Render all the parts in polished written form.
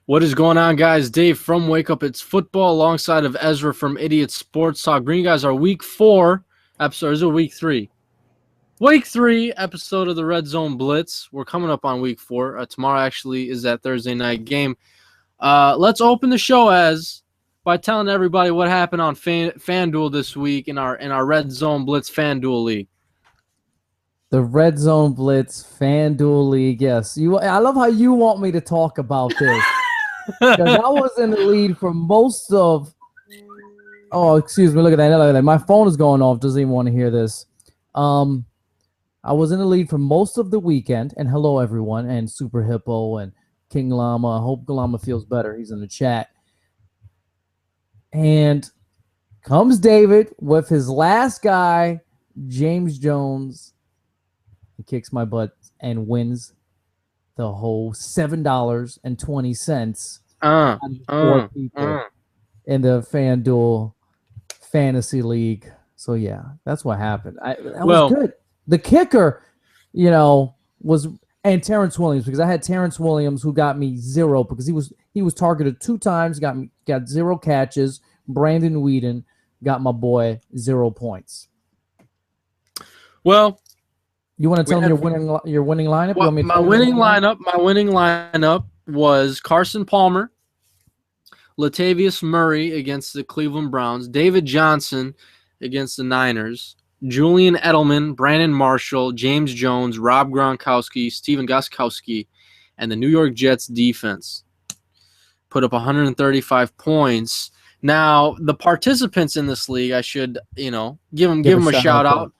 What is going on, guys? Dave from Wake Up It's Football alongside of Ezra from Idiot Sports Talk. Bringing you guys our week 4 episode. Is it week 3? Week 3 episode of the Red Zone Blitz. We're coming up on week 4. Tomorrow actually is that Thursday night game. Let's open the show by telling everybody what happened on FanDuel this week in our Red Zone Blitz FanDuel League. The Red Zone Blitz FanDuel League. Yes, I love how you want me to talk about this. Because I was in the lead for most of. Oh, excuse me. Look at that. Look at that. My phone is going off. Doesn't even want to hear this. I was in the lead for most of the weekend. And hello, everyone. And Super Hippo and King Llama. I hope Llama feels better. He's in the chat. And comes David with his last guy, James Jones. He kicks my butt and wins the whole $7.20 for people in the FanDuel Fantasy League. So, yeah, that's what happened. That was good. The kicker, was – and Terrence Williams, because I had Terrence Williams who got me 0 because he was targeted 2 times, got 0 catches. Brandon Whedon got my boy 0 points. Well – you want to tell me your winning lineup? Well, my winning lineup was Carson Palmer, Latavius Murray against the Cleveland Browns, David Johnson against the Niners, Julian Edelman, Brandon Marshall, James Jones, Rob Gronkowski, Steven Gostkowski, and the New York Jets defense. Put up 135 points. Now, the participants in this league, I should, give them a shout out.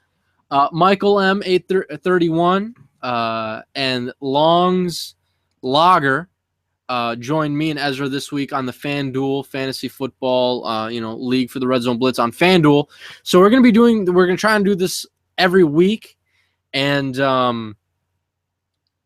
Michael M. 831 and Longs Lager joined me and Ezra this week on the FanDuel Fantasy Football League for the Red Zone Blitz on FanDuel. So we're going to try and do this every week, and we're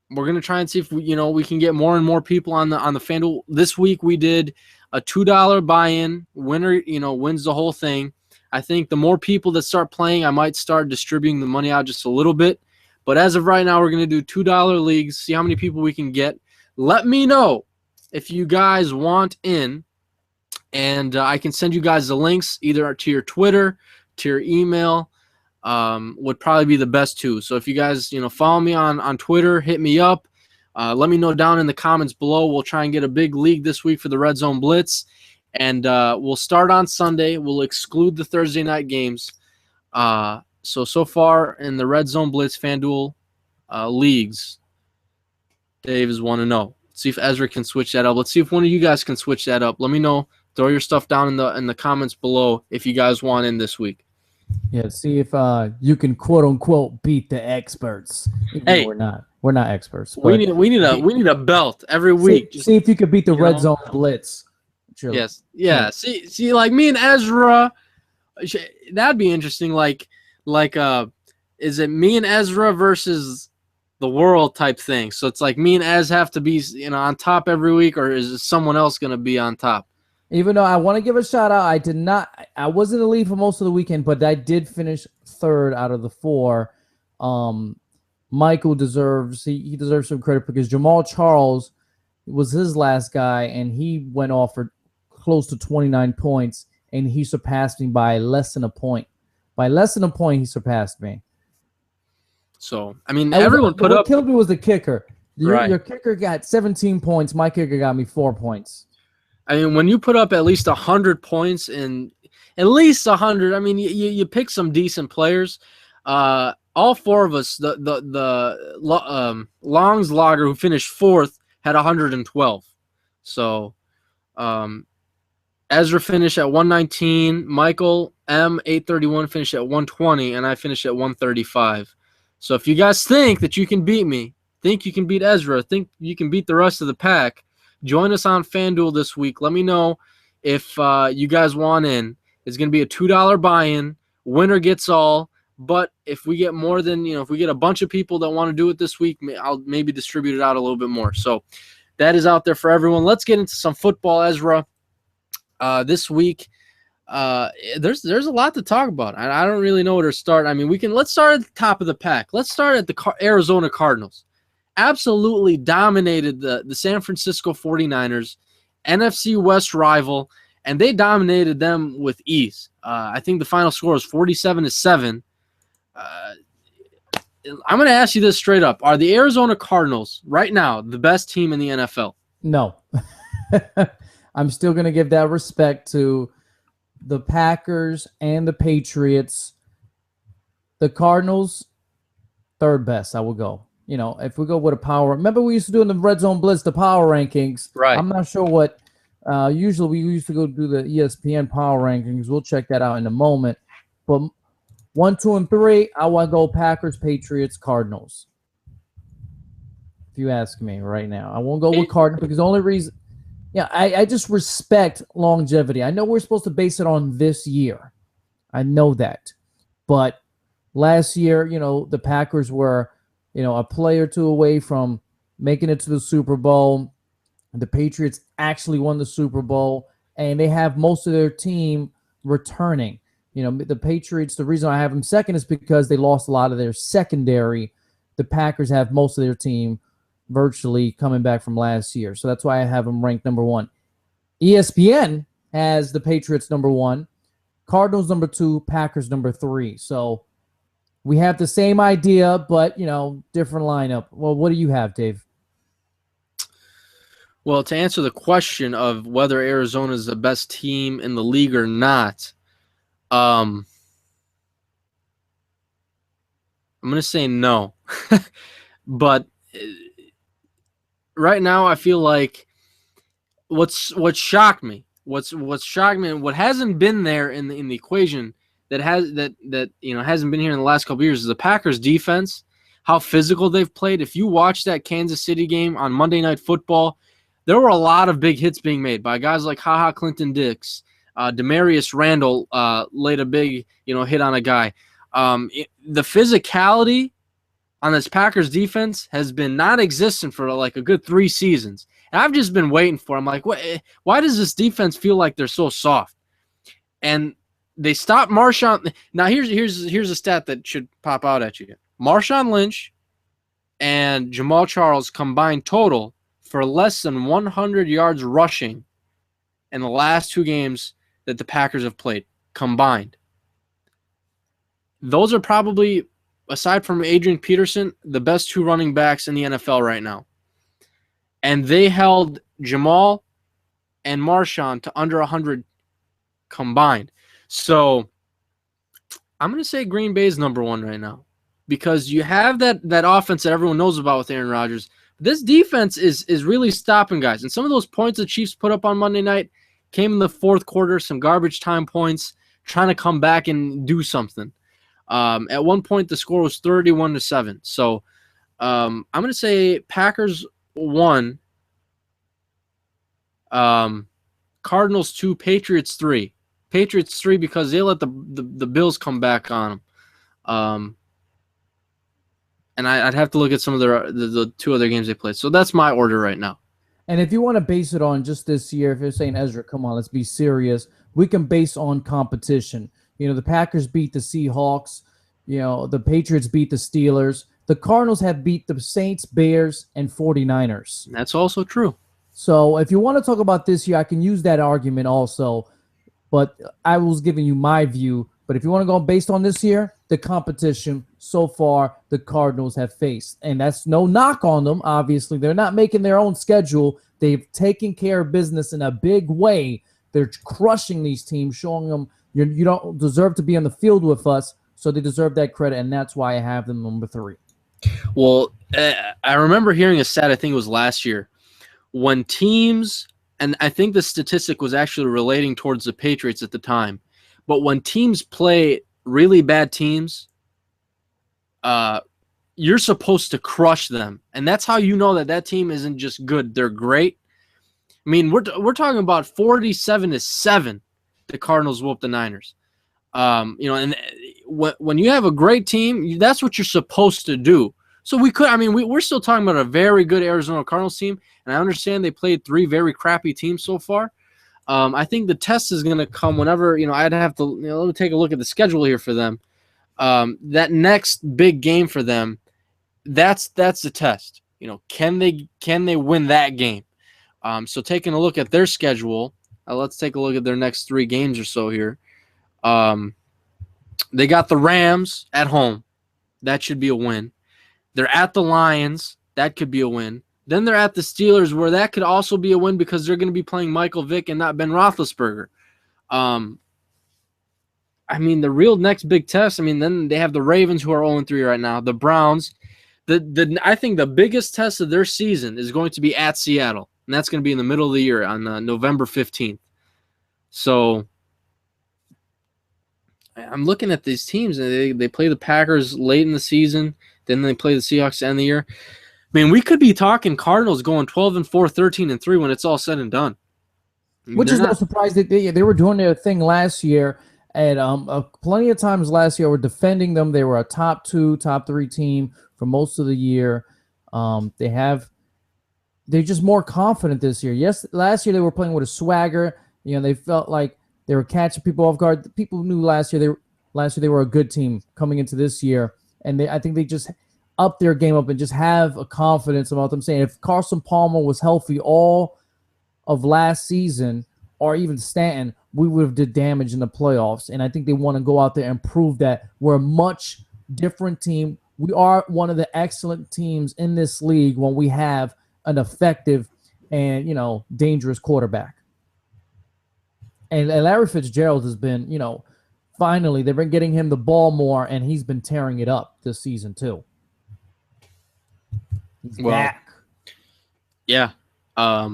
going to try and see if we can get more and more people on the FanDuel. This week we did a $2 buy-in. Winner wins the whole thing. I think the more people that start playing, I might start distributing the money out just a little bit. But as of right now, we're going to do $2 leagues, see how many people we can get. Let me know if you guys want in, and I can send you guys the links either to your Twitter, to your email, would probably be the best too. So if you guys, follow me on Twitter, hit me up. Let me know down in the comments below. We'll try and get a big league this week for the Red Zone Blitz. And we'll start on Sunday. We'll exclude the Thursday night games. So far in the Red Zone Blitz FanDuel leagues, Dave is 1-0. Let's see if Ezra can switch that up. Let's see if one of you guys can switch that up. Let me know. Throw your stuff down in the comments below if you guys want in this week. Yeah, see if you can quote unquote beat the experts. Hey, we're not experts. We need a belt every week. See if you could beat the Red Zone Blitz. Sure. Yes. Yeah. See, like me and Ezra, that'd be interesting. Like, is it me and Ezra versus the world type thing? So it's like me and Ez have to be, on top every week, or is someone else going to be on top? Even though I want to give a shout out, I was in the lead for most of the weekend, but I did finish 3rd out of the 4. Michael deserves some credit because Jamal Charles was his last guy, and he went off for close to 29 points, and he surpassed me by less than a point. By less than a point, he surpassed me. So, everyone put up. What killed me was the kicker. Right. Your kicker got 17 points. My kicker got me 4 points. When you put up at least 100 points and at least 100, you pick some decent players. All 4 of us, the Longs Lager, who finished 4th, had 112. So, Ezra finished at 119. Michael M. 831 finished at 120, and I finished at 135. So if you guys think that you can beat me, think you can beat Ezra, think you can beat the rest of the pack, join us on FanDuel this week. Let me know if you guys want in. It's going to be a $2 buy-in. Winner gets all. But if we get more than, if we get a bunch of people that want to do it this week, I'll maybe distribute it out a little bit more. So that is out there for everyone. Let's get into some football, Ezra. This week, there's a lot to talk about. I don't really know where to start. Let's start at the top of the pack. Let's start at the Arizona Cardinals. Absolutely dominated the San Francisco 49ers. NFC West rival, and they dominated them with ease. I think the final score was 47-7. I'm going to ask you this straight up. Are the Arizona Cardinals right now the best team in the NFL? No. I'm still going to give that respect to the Packers and the Patriots. The Cardinals, third best, I will go. If we go with a power, remember we used to do in the Red Zone Blitz, the power rankings. Right. I'm not sure what, usually we used to go do the ESPN power rankings. We'll check that out in a moment. But 1, 2, and 3, I want to go Packers, Patriots, Cardinals. If you ask me right now, I won't go with Cardinals because the only reason, I just respect longevity. I know we're supposed to base it on this year. I know that. But last year, the Packers were, a play or two away from making it to the Super Bowl. The Patriots actually won the Super Bowl, and they have most of their team returning. The Patriots, the reason I have them second is because they lost a lot of their secondary. The Packers have most of their team virtually coming back from last year. So that's why I have them ranked number 1. ESPN has the Patriots number 1, Cardinals number 2, Packers number 3. So we have the same idea, but, different lineup. Well, what do you have, Dave? Well, to answer the question of whether Arizona is the best team in the league or not, I'm going to say no. But right now I feel like what shocked me, and what hasn't been there in the equation that hasn't been here in the last couple of years is the Packers defense, how physical they've played. If you watch that Kansas City game on Monday Night Football, there were a lot of big hits being made by guys like HaHa Clinton-Dix. Demarius Randall laid a big hit on a guy. The physicality on this Packers defense has been non-existent for like a good 3 seasons. And I've just been waiting for it. I'm like, why does this defense feel like they're so soft? And they stopped Marshawn. Now here's a stat that should pop out at you. Marshawn Lynch and Jamal Charles combined total for less than 100 yards rushing in the last 2 games that the Packers have played combined. Those are probably, aside from Adrian Peterson, the best 2 running backs in the NFL right now. And they held Jamal and Marshawn to under 100 combined. So I'm going to say Green Bay is number 1 right now because you have that offense that everyone knows about with Aaron Rodgers. This defense is really stopping guys. And some of those points the Chiefs put up on Monday night came in the fourth quarter, some garbage time points, trying to come back and do something. At one point, the score was 31-7. So I'm going to say Packers 1, Cardinals 2, Patriots 3. Patriots 3 because they let the Bills come back on them. And I'd have to look at some of the 2 other games they played. So that's my order right now. And if you want to base it on just this year, if you're saying, Ezra, come on, let's be serious, we can base on competition. The Packers beat the Seahawks. The Patriots beat the Steelers. The Cardinals have beat the Saints, Bears, and 49ers. That's also true. So if you want to talk about this year, I can use that argument also. But I was giving you my view. But if you want to go based on this year, the competition so far the Cardinals have faced. And that's no knock on them, obviously. They're not making their own schedule. They've taken care of business in a big way. They're crushing these teams, showing them you don't deserve to be on the field with us, so they deserve that credit, and that's why I have them number 3. Well, I remember hearing a stat, I think it was last year, when teams, and I think the statistic was actually relating towards the Patriots at the time, but when teams play really bad teams, you're supposed to crush them. And that's how you know that team isn't just good. They're great. I mean, we're talking about 47-7 the Cardinals whooped the Niners. And when you have a great team, that's what you're supposed to do. So we're still talking about a very good Arizona Cardinals team, and I understand they played 3 very crappy teams so far. I think the test is going to come whenever, I'd have to, let me take a look at the schedule here for them. That next big game for them, that's the test. Can they win that game? So taking a look at their schedule, let's take a look at their next 3 games or so here. They got the Rams at home. That should be a win. They're at the Lions. That could be a win. Then they're at the Steelers, where that could also be a win because they're going to be playing Michael Vick and not Ben Roethlisberger. I mean, the real next big test, I mean, then they have the Ravens, who are 0-3 right now, the Browns. I think the biggest test of their season is going to be at Seattle, and that's going to be in the middle of the year on November 15th. So I'm looking at these teams, and they play the Packers late in the season, then they play the Seahawks to end the year. I mean, we could be talking Cardinals going 12-4, 13-3 when it's all said and done. I mean, which is no surprise that they were doing their thing last year. And plenty of times last year, we're defending them. They were a top 2, top 3 team for most of the year. They're just more confident this year. Yes, last year they were playing with a swagger. You know, they felt like they were catching people off guard. People knew last year they were a good team coming into this year, and I think they just up their game up and just have a confidence about them. Saying if Carson Palmer was healthy all of last season, or even Stanton, we would have did damage in the playoffs. And I think they want to go out there and prove that we're a much different team. We are one of the excellent teams in this league when we have an effective and, dangerous quarterback. And Larry Fitzgerald has been, finally, they've been getting him the ball more, and he's been tearing it up this season too. He's back. Yeah. I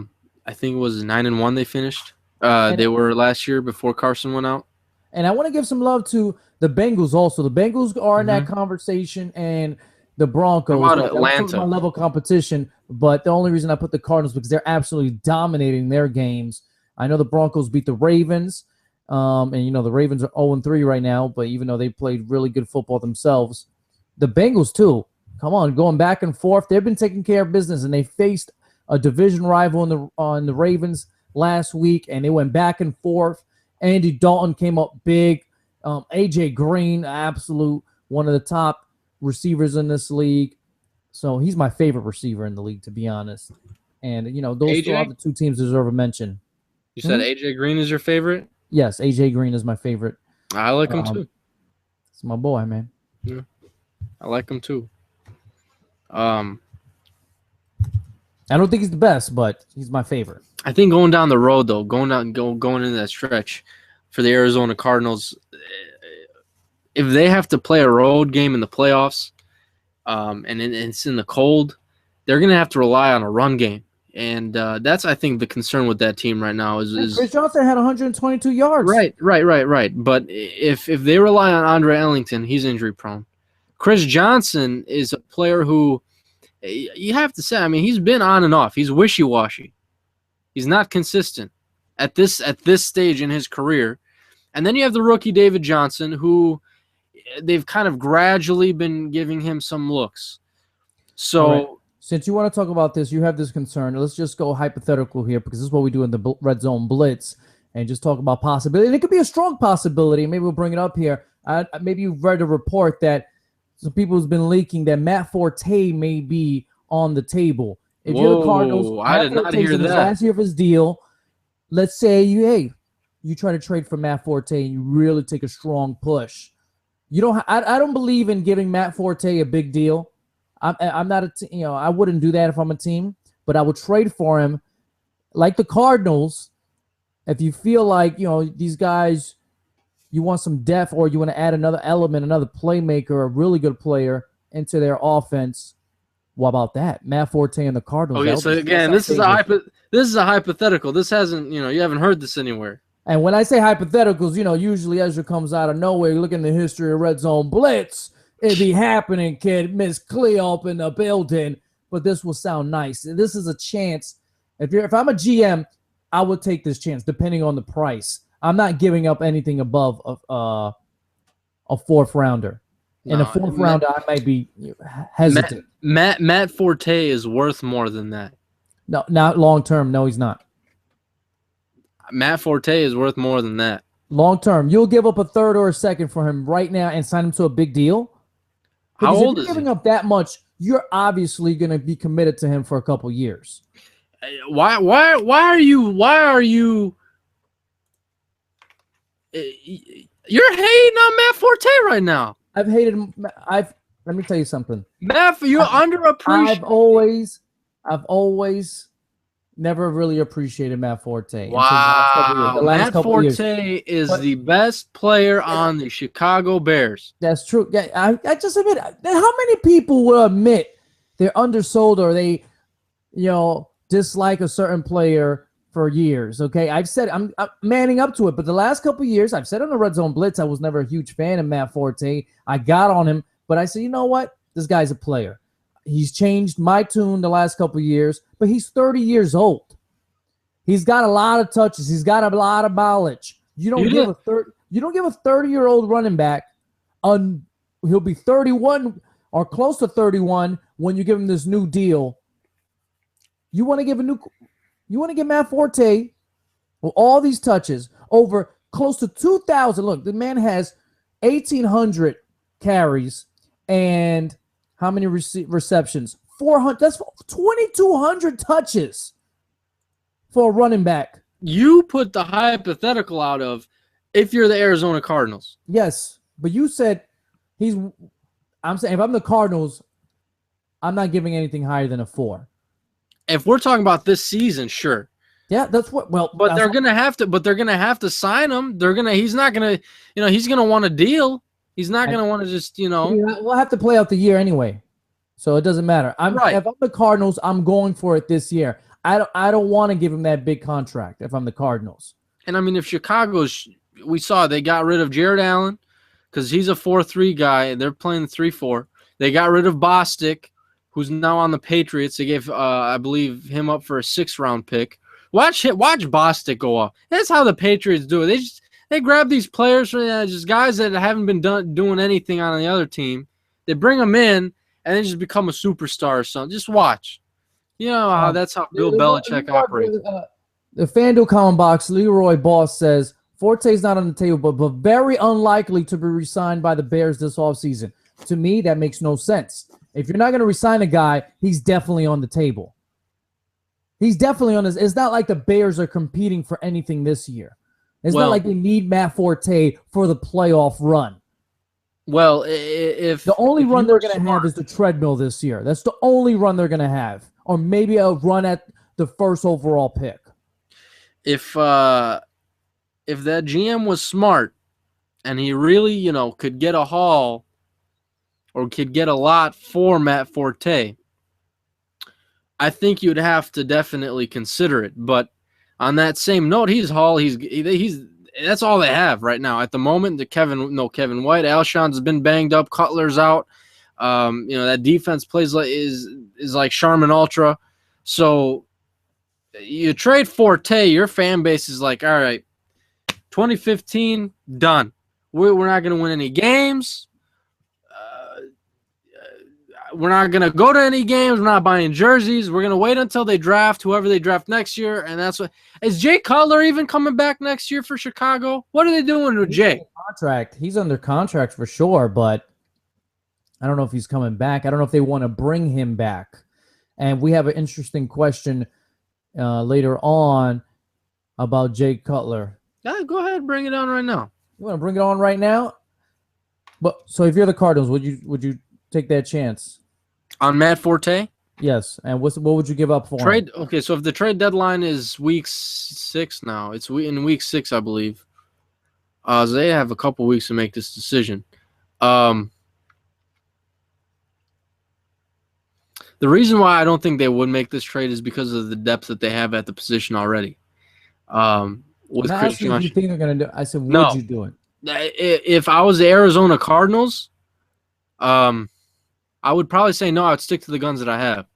think it was 9-1 they finished. They were last year before Carson went out. And I want to give some love to the Bengals also. The Bengals are in that conversation, and the Broncos. What about Atlanta? My level competition, but the only reason I put the Cardinals because they're absolutely dominating their games. I know the Broncos beat the Ravens, and the Ravens are 0-3 right now, but even though they played really good football themselves, the Bengals too. Come on, going back and forth. They've been taking care of business, and they faced a division rival on the Ravens last week, and they went back and forth. Andy Dalton came up big. AJ Green, absolute one of the top receivers in this league. So he's my favorite receiver in the league, to be honest. And, those two other 2 teams deserve a mention. You said AJ Green is your favorite? Yes, AJ Green is my favorite. I like him too. It's my boy, man. Yeah, I like him too. I don't think he's the best, but he's my favorite. I think going down the road, though, going into that stretch for the Arizona Cardinals, if they have to play a road game in the playoffs, and it's in the cold, they're going to have to rely on a run game. And that's, I think, the concern with that team right now is Chris Johnson had 122 yards. Right. But if they rely on Andre Ellington, he's injury prone. Chris Johnson is a player who you have to say, I mean, he's been on and off. He's wishy-washy. He's not consistent at this stage in his career. And then you have the rookie David Johnson, who they've kind of gradually been giving him some looks. So right. Since you want to talk about this, you have this concern. Let's just go hypothetical here because this is what we do in the Red Zone Blitz and just talk about possibility. And it could be a strong possibility. Maybe we'll bring it up here. Maybe you've read a report that some people has been leaking that Matt Forte may be on the table. If you're the Cardinals, I did not hear that. Last year of his deal, let's say you try to trade for Matt Forte and you really take a strong push. I don't believe in giving Matt Forte a big deal. I'm not I wouldn't do that if I'm a team, but I would trade for him, like the Cardinals. If you feel like these guys, you want some depth or you want to add another element, another playmaker, a really good player into their offense. What about that? Matt Forte and the Cardinals. Okay, so again, this is a hypothetical. This hasn't, you haven't heard this anywhere. And when I say hypotheticals, usually Ezra comes out of nowhere. Look in the history of Red Zone Blitz. It be happening, kid. Miss Cleo up in the building. But this will sound nice. This is a chance. If I'm a GM, I would take this chance, depending on the price. I'm not giving up anything above a 4th rounder. In a 4th rounder, I might be hesitant. Matt Forte is worth more than that. No, not long term. No, he's not. Matt Forte is worth more than that. Long term, you'll give up a 3rd or a 2nd for him right now and sign him to a big deal. How old is he? If you're giving up that much, you're obviously going to be committed to him for a couple years. Why are you? You're hating on Matt Forte right now. I've hated. Let me tell you something. Matt, you're underappreciated. I've always never really appreciated Matt Forte. Wow, Matt Forte is the best player on the Chicago Bears. That's true. Yeah, I just admit. How many people will admit they're undersold or they, dislike a certain player for years? Okay, I've said I'm manning up to it, but the last couple of years, I've said on the Red Zone Blitz, I was never a huge fan of Matt Forte. I got on him, but I said, you know what? This guy's a player. He's changed my tune the last couple of years, but he's 30 years old. He's got a lot of touches. He's got a lot of mileage. You don't give a 30-year-old running back he'll be 31 or close to 31 when you give him this new deal. You want to give Matt Forte with all these touches over close to 2,000. Look, the man has 1,800 carries and how many receptions? 400. That's 2,200 touches for a running back. You put the hypothetical out of if you're the Arizona Cardinals. Yes, but you said I'm saying if I'm the Cardinals, I'm not giving anything higher than a 4. If we're talking about this season, sure. Yeah, that's what. Well, but they're gonna have to. But they're gonna have to sign him. He's not gonna. He's gonna want a deal. He's not gonna want to just. We'll have to play out the year anyway, so it doesn't matter. Right. If I'm the Cardinals, I'm going for it this year. I don't want to give him that big contract if I'm the Cardinals. And I mean, if Chicago's, we saw they got rid of Jared Allen because he's a 4-3 guy. And they're playing the 3-4. They got rid of Bostic, who's now on the Patriots. They gave, I believe, him up for a 6th-round pick. Watch Bostic go off. That's how the Patriots do it. They grab these players, just guys that haven't been doing anything on the other team. They bring them in, and they just become a superstar or something. Just watch. That's how Bill Belichick operates. The FanDuel comment box, Leroy Boss says, Forte's not on the table, but very unlikely to be re-signed by the Bears this offseason. To me, that makes no sense. If you're not going to re-sign a guy, he's definitely on the table. He's definitely on this. It's not like the Bears are competing for anything this year. It's not like they need Matt Forte for the playoff run. Well, if the only run they're going to have is the treadmill this year. That's the only run they're going to have. Or maybe a run at the first overall pick. If that GM was smart and he really, could get a haul or could get a lot for Matt Forte, I think you'd have to definitely consider it. But on that same note, he's that's all they have right now at the moment. Kevin White, Alshon's been banged up, Cutler's out. That defense plays is like Charmin Ultra. So you trade Forte, your fan base is like, all right, 2015 done. We're not going to win any games. We're not going to go to any games. We're not buying jerseys. We're going to wait until they draft whoever they draft next year. And that's what is Jay Cutler even coming back next year for Chicago? What are they doing with Jay? He's under contract for sure, but I don't know if he's coming back. I don't know if they want to bring him back. And we have an interesting question later on about Jay Cutler. Yeah, go ahead, bring it on right now. You want to bring it on right now? But so if you're the Cardinals, would you take that chance? On Matt Forte? Yes. And what would you give up for him? Okay, so if the trade deadline is week 6 now, it's in week 6, I believe. So they have a couple weeks to make this decision. The reason why I don't think they would make this trade is because of the depth that they have at the position already. With Chris Johnson. You think they're going to do? I said, would you do it? If I was the Arizona Cardinals, I would probably say no. I'd stick to the guns that I have.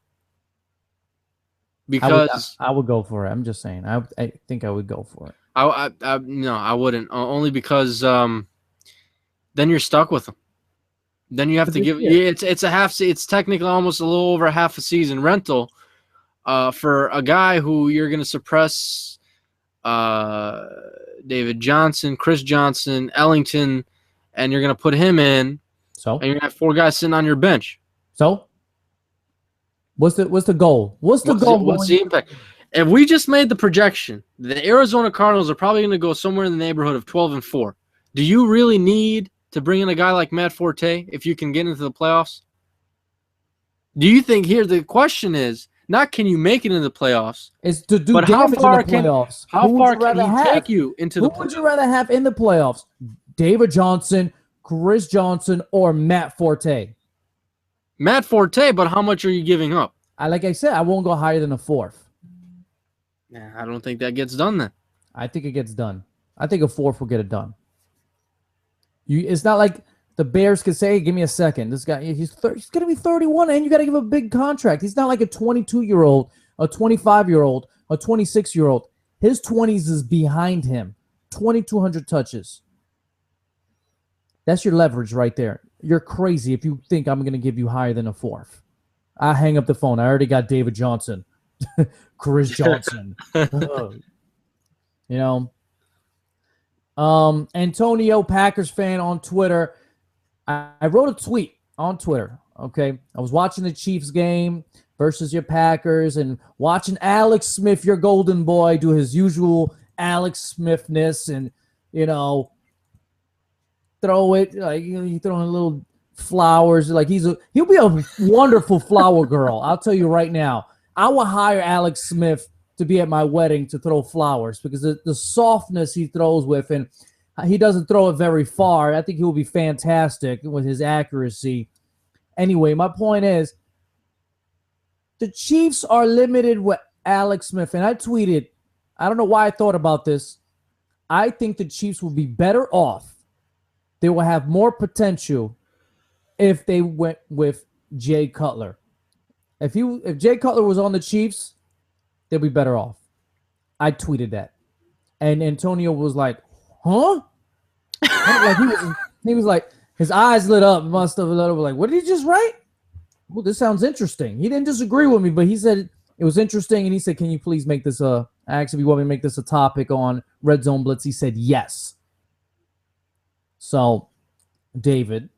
Because I would go for it. I'm just saying. I think I would go for it. No, I wouldn't. Only because then you're stuck with them. Then you have to give. It's a half. It's technically almost a little over half a season rental, for a guy who you're going to suppress. David Johnson, Chris Johnson, Ellington, and you're going to put him in. So and you're going to have 4 guys sitting on your bench. So what's the goal? What's the goal? What's the impact? If we just made the projection, the Arizona Cardinals are probably going to go somewhere in the neighborhood of 12-4. Do you really need to bring in a guy like Matt Forte if you can get into the playoffs? Do you think here the question is not can you make it into the playoffs? It's to do but damage in the playoffs. How far can he take you into the playoffs? Who would you rather have in the playoffs? David Johnson, Chris Johnson, or Matt Forte? Matt Forte, but how much are you giving up? Like I said, I won't go higher than a fourth. Yeah, I don't think that gets done then. I think it gets done. I think a fourth will get it done. It's not like the Bears could say, hey, give me a second. This guy, he's going to be 31, and you got to give him a big contract. He's not like a 22-year-old, a 25-year-old, a 26-year-old. His 20s is behind him. 2,200 touches. That's your leverage right there. You're crazy if you think I'm going to give you higher than a fourth. I hang up the phone. I already got David Johnson. Chris Johnson. Antonio, Packers fan on Twitter. I wrote a tweet on Twitter, okay? I was watching the Chiefs game versus your Packers and watching Alex Smith, your golden boy, do his usual Alex Smithness and, throw it. Like, you throwing little flowers. Like, he'll be a wonderful flower girl. I'll tell you right now. I will hire Alex Smith to be at my wedding to throw flowers because the softness he throws with, and he doesn't throw it very far. I think he will be fantastic with his accuracy. Anyway, my point is the Chiefs are limited with Alex Smith. And I tweeted, I don't know why I thought about this. I think the Chiefs will be better off. They will have more potential if they went with Jay Cutler. If Jay Cutler was on the Chiefs, they'll be better off. I tweeted that. And Antonio was like, huh? Like he was like, his eyes lit up, must have lit up. Like, what did he just write? Well, this sounds interesting. He didn't disagree with me, but he said it was interesting. And he said, can you please make this actually, you want me to make this a topic on Red Zone Blitz? He said, yes. So, David,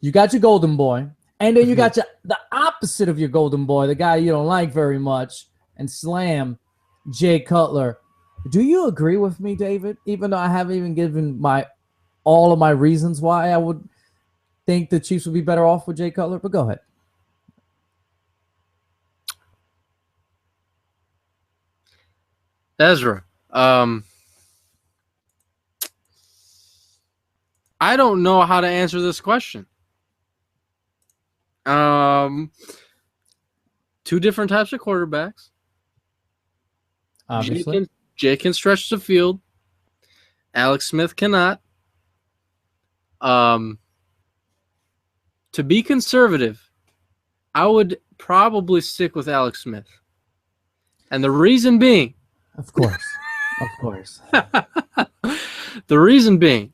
you got your golden boy. And then you got the opposite of your golden boy, the guy you don't like very much, and slam Jay Cutler. Do you agree with me, David? Even though I haven't even given all of my reasons why I would think the Chiefs would be better off with Jay Cutler, but go ahead. Ezra, I don't know how to answer this question. Two different types of quarterbacks. Obviously. Jay can stretch the field. Alex Smith cannot. To be conservative, I would probably stick with Alex Smith. And the reason being... Of course. Of course. The reason being,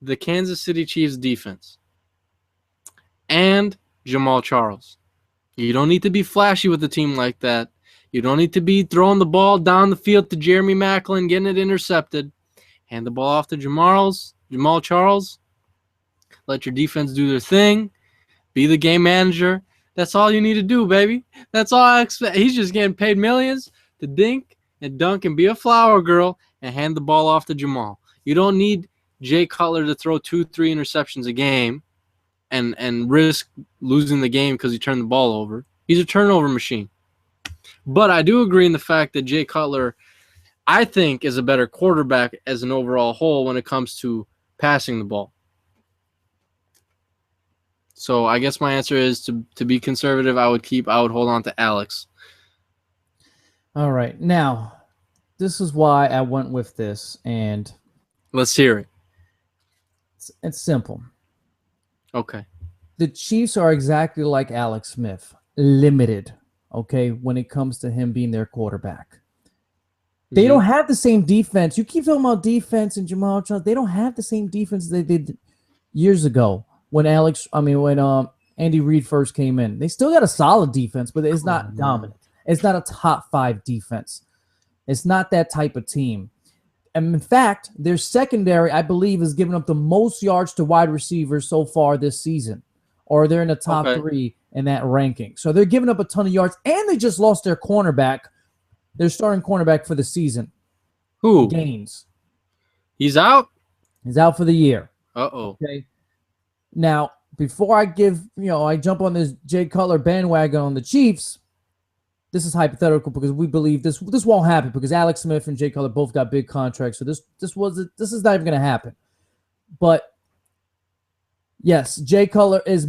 the Kansas City Chiefs defense and Jamal Charles. You don't need to be flashy with a team like that. You don't need to be throwing the ball down the field to Jeremy Maclin, getting it intercepted. Hand the ball off to Jamal Charles. Let your defense do their thing. Be the game manager. That's all you need to do, baby. That's all I expect. He's just getting paid millions to dink and dunk and be a flower girl and hand the ball off to Jamal. You don't need Jay Cutler to throw 2-3 interceptions a game and risk losing the game because he turned the ball over. He's a turnover machine. But I do agree in the fact that Jay Cutler, I think, is a better quarterback as an overall whole when it comes to passing the ball. So I guess my answer is to be conservative, I would hold on to Alex. All right. Now, this is why I went with this, and let's hear it. It's simple. Okay. The Chiefs are exactly like Alex Smith, limited, okay, when it comes to him being their quarterback. They don't have the same defense. You keep talking about defense and Jamal Charles. They don't have the same defense they did years ago when Andy Reid first came in. They still got a solid defense, but it's not dominant. It's not a top 5 defense. It's not that type of team. And in fact, their secondary, I believe, has given up the most yards to wide receivers so far this season. or they're in the top Okay. 3 in that ranking. So they're giving up a ton of yards, and they just lost their cornerback, their starting cornerback for the season. Who? Gaines. He's out? He's out for the year. Uh-oh. Okay. Now, before I jump on this Jay Cutler bandwagon on the Chiefs, this is hypothetical because we believe this won't happen because Alex Smith and Jay Cutler both got big contracts. So this is not even going to happen. But yes, Jay Cutler is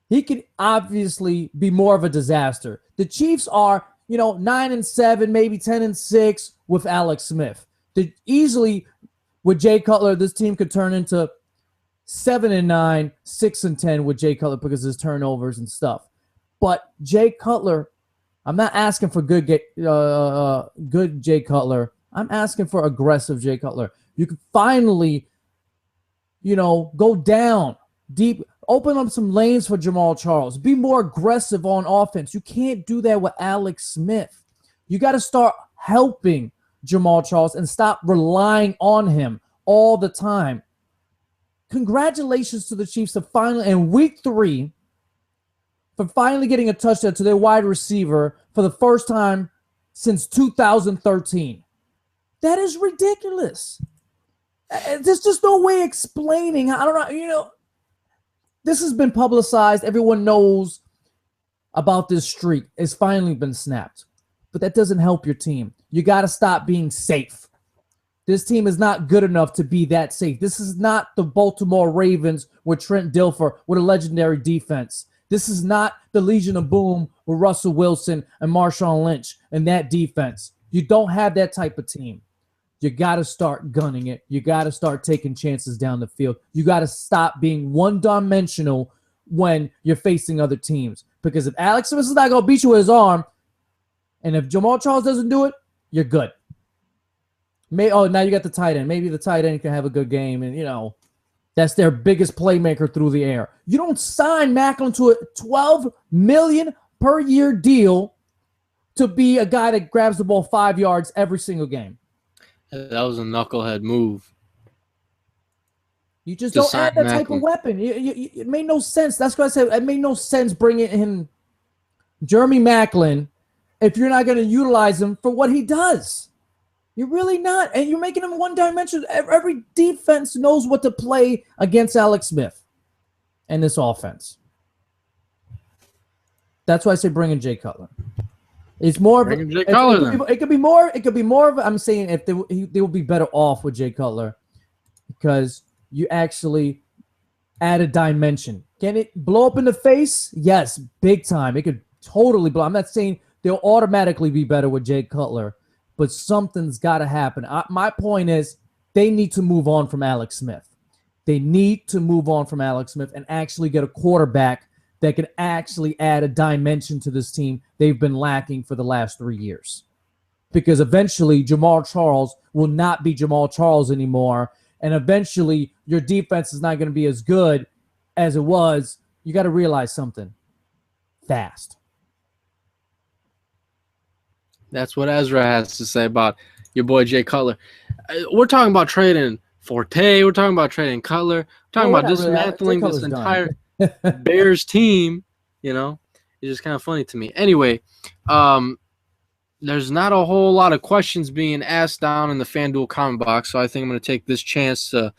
he can obviously be more of a disaster. The Chiefs are, 9-7, maybe 10-6 with Alex Smith. Easily with Jay Cutler, this team could turn into 7-9, 6-10 with Jay Cutler because of his turnovers and stuff. But Jay Cutler, I'm not asking for good Jay Cutler. I'm asking for aggressive Jay Cutler. You can finally, go down deep, open up some lanes for Jamal Charles. Be more aggressive on offense. You can't do that with Alex Smith. You got to start helping Jamal Charles and stop relying on him all the time. Congratulations to the Chiefs in week 3 for finally getting a touchdown to their wide receiver for the first time since 2013. That is ridiculous. There's just no way explaining. I don't know. This has been publicized. Everyone knows about this streak. It's finally been snapped. But that doesn't help your team. You got to stop being safe. This team is not good enough to be that safe. This is not the Baltimore Ravens with Trent Dilfer with a legendary defense. This is not the Legion of Boom with Russell Wilson and Marshawn Lynch and that defense. You don't have that type of team. You got to start gunning it. You got to start taking chances down the field. You got to stop being one-dimensional when you're facing other teams. Because if Alex Smith is not going to beat you with his arm, and if Jamal Charles doesn't do it, you're good. Now you got the tight end. Maybe the tight end can have a good game, and, that's their biggest playmaker through the air. You don't sign Macklin to a $12 million per year deal to be a guy that grabs the ball 5 yards every single game. That was a knucklehead move. You just don't add that type of weapon. It made no sense. That's what I said. It made no sense bringing in Jeremy Macklin if you're not going to utilize him for what he does. You're really not. And you're making him one-dimensional. Every defense knows what to play against Alex Smith and this offense. That's why I say bring in Jay Cutler. It's more of it could be more of. I'm saying if they will be better off with Jay Cutler because you actually add a dimension. Can it blow up in the face? Yes, big time. It could totally blow. I'm not saying they'll automatically be better with Jay Cutler, but something's got to happen. My point is they need to move on from Alex Smith. They need to move on from Alex Smith and actually get a quarterback that can actually add a dimension to this team they've been lacking for the last 3 years. Because eventually Jamal Charles will not be Jamal Charles anymore, and eventually your defense is not going to be as good as it was. You got to realize something fast. That's what Ezra has to say about your boy Jay Cutler. We're talking about trading Forte. We're talking about trading Cutler. We're talking about dismantling this entire Bears team. It's just kind of funny to me. Anyway, there's not a whole lot of questions being asked down in the FanDuel comment box, so I think I'm going to take this chance to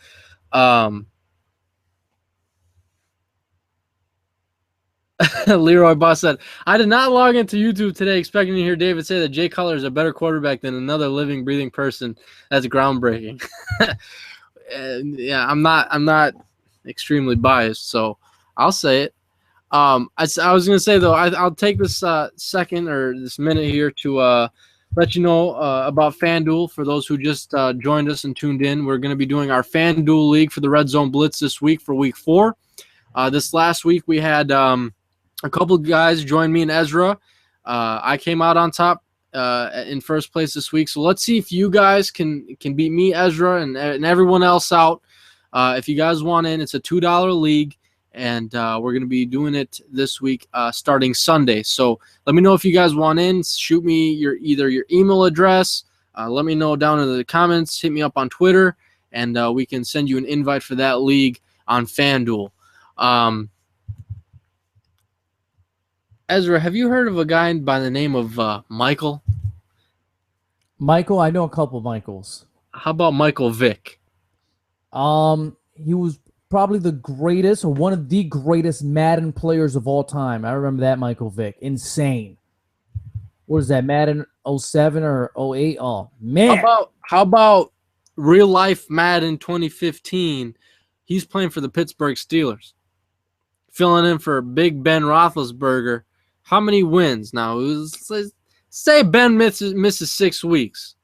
Leroy Boss said, I did not log into YouTube today expecting to hear David say that Jay Cutler is a better quarterback than another living, breathing person. That's groundbreaking. Yeah, I'm not extremely biased, so I'll say it. I was going to say, though, I'll take this second or this minute here to let you know about FanDuel. For those who just joined us and tuned in, we're going to be doing our FanDuel League for the Red Zone Blitz this week for Week 4. This last week we had a couple guys join me and Ezra. I came out on top in first place this week. So let's see if you guys can beat me, Ezra, and everyone else out. If you guys want in, it's a $2 league, and we're going to be doing it this week starting Sunday. So let me know if you guys want in. Shoot me either your email address. Let me know down in the comments. Hit me up on Twitter, and we can send you an invite for that league on FanDuel. Ezra, have you heard of a guy by the name of Michael? Michael, I know a couple Michaels. How about Michael Vick? He was probably the greatest or one of the greatest Madden players of all time. I remember that Michael Vick. Insane. What is that, Madden 07 or 08? Oh, man. How about real life Madden 2015? He's playing for the Pittsburgh Steelers, filling in for Big Ben Roethlisberger. How many wins now? Say Ben misses 6 weeks.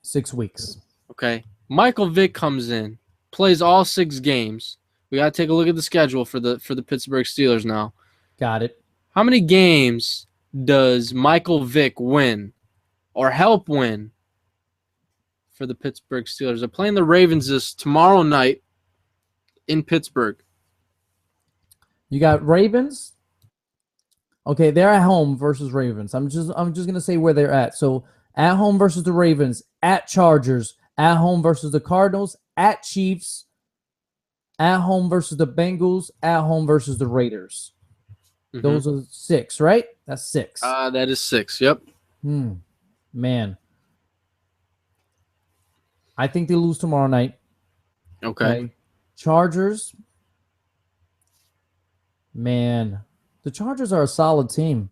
6 weeks. Okay. Michael Vick comes in, plays all 6 games. We got to take a look at the schedule for the Pittsburgh Steelers now. Got it. How many games does Michael Vick win or help win for the Pittsburgh Steelers? They're playing the Ravens this tomorrow night in Pittsburgh. You got Ravens. Okay, they're at home versus Ravens. I'm just gonna say where they're at. So at home versus the Ravens, at Chargers, at home versus the Cardinals, at Chiefs, at home versus the Bengals, at home versus the Raiders. Mm-hmm. Those are 6, right? That's 6. That is 6. Yep. Man. I think they lose tomorrow night. Okay. Chargers. Man, the Chargers are a solid team.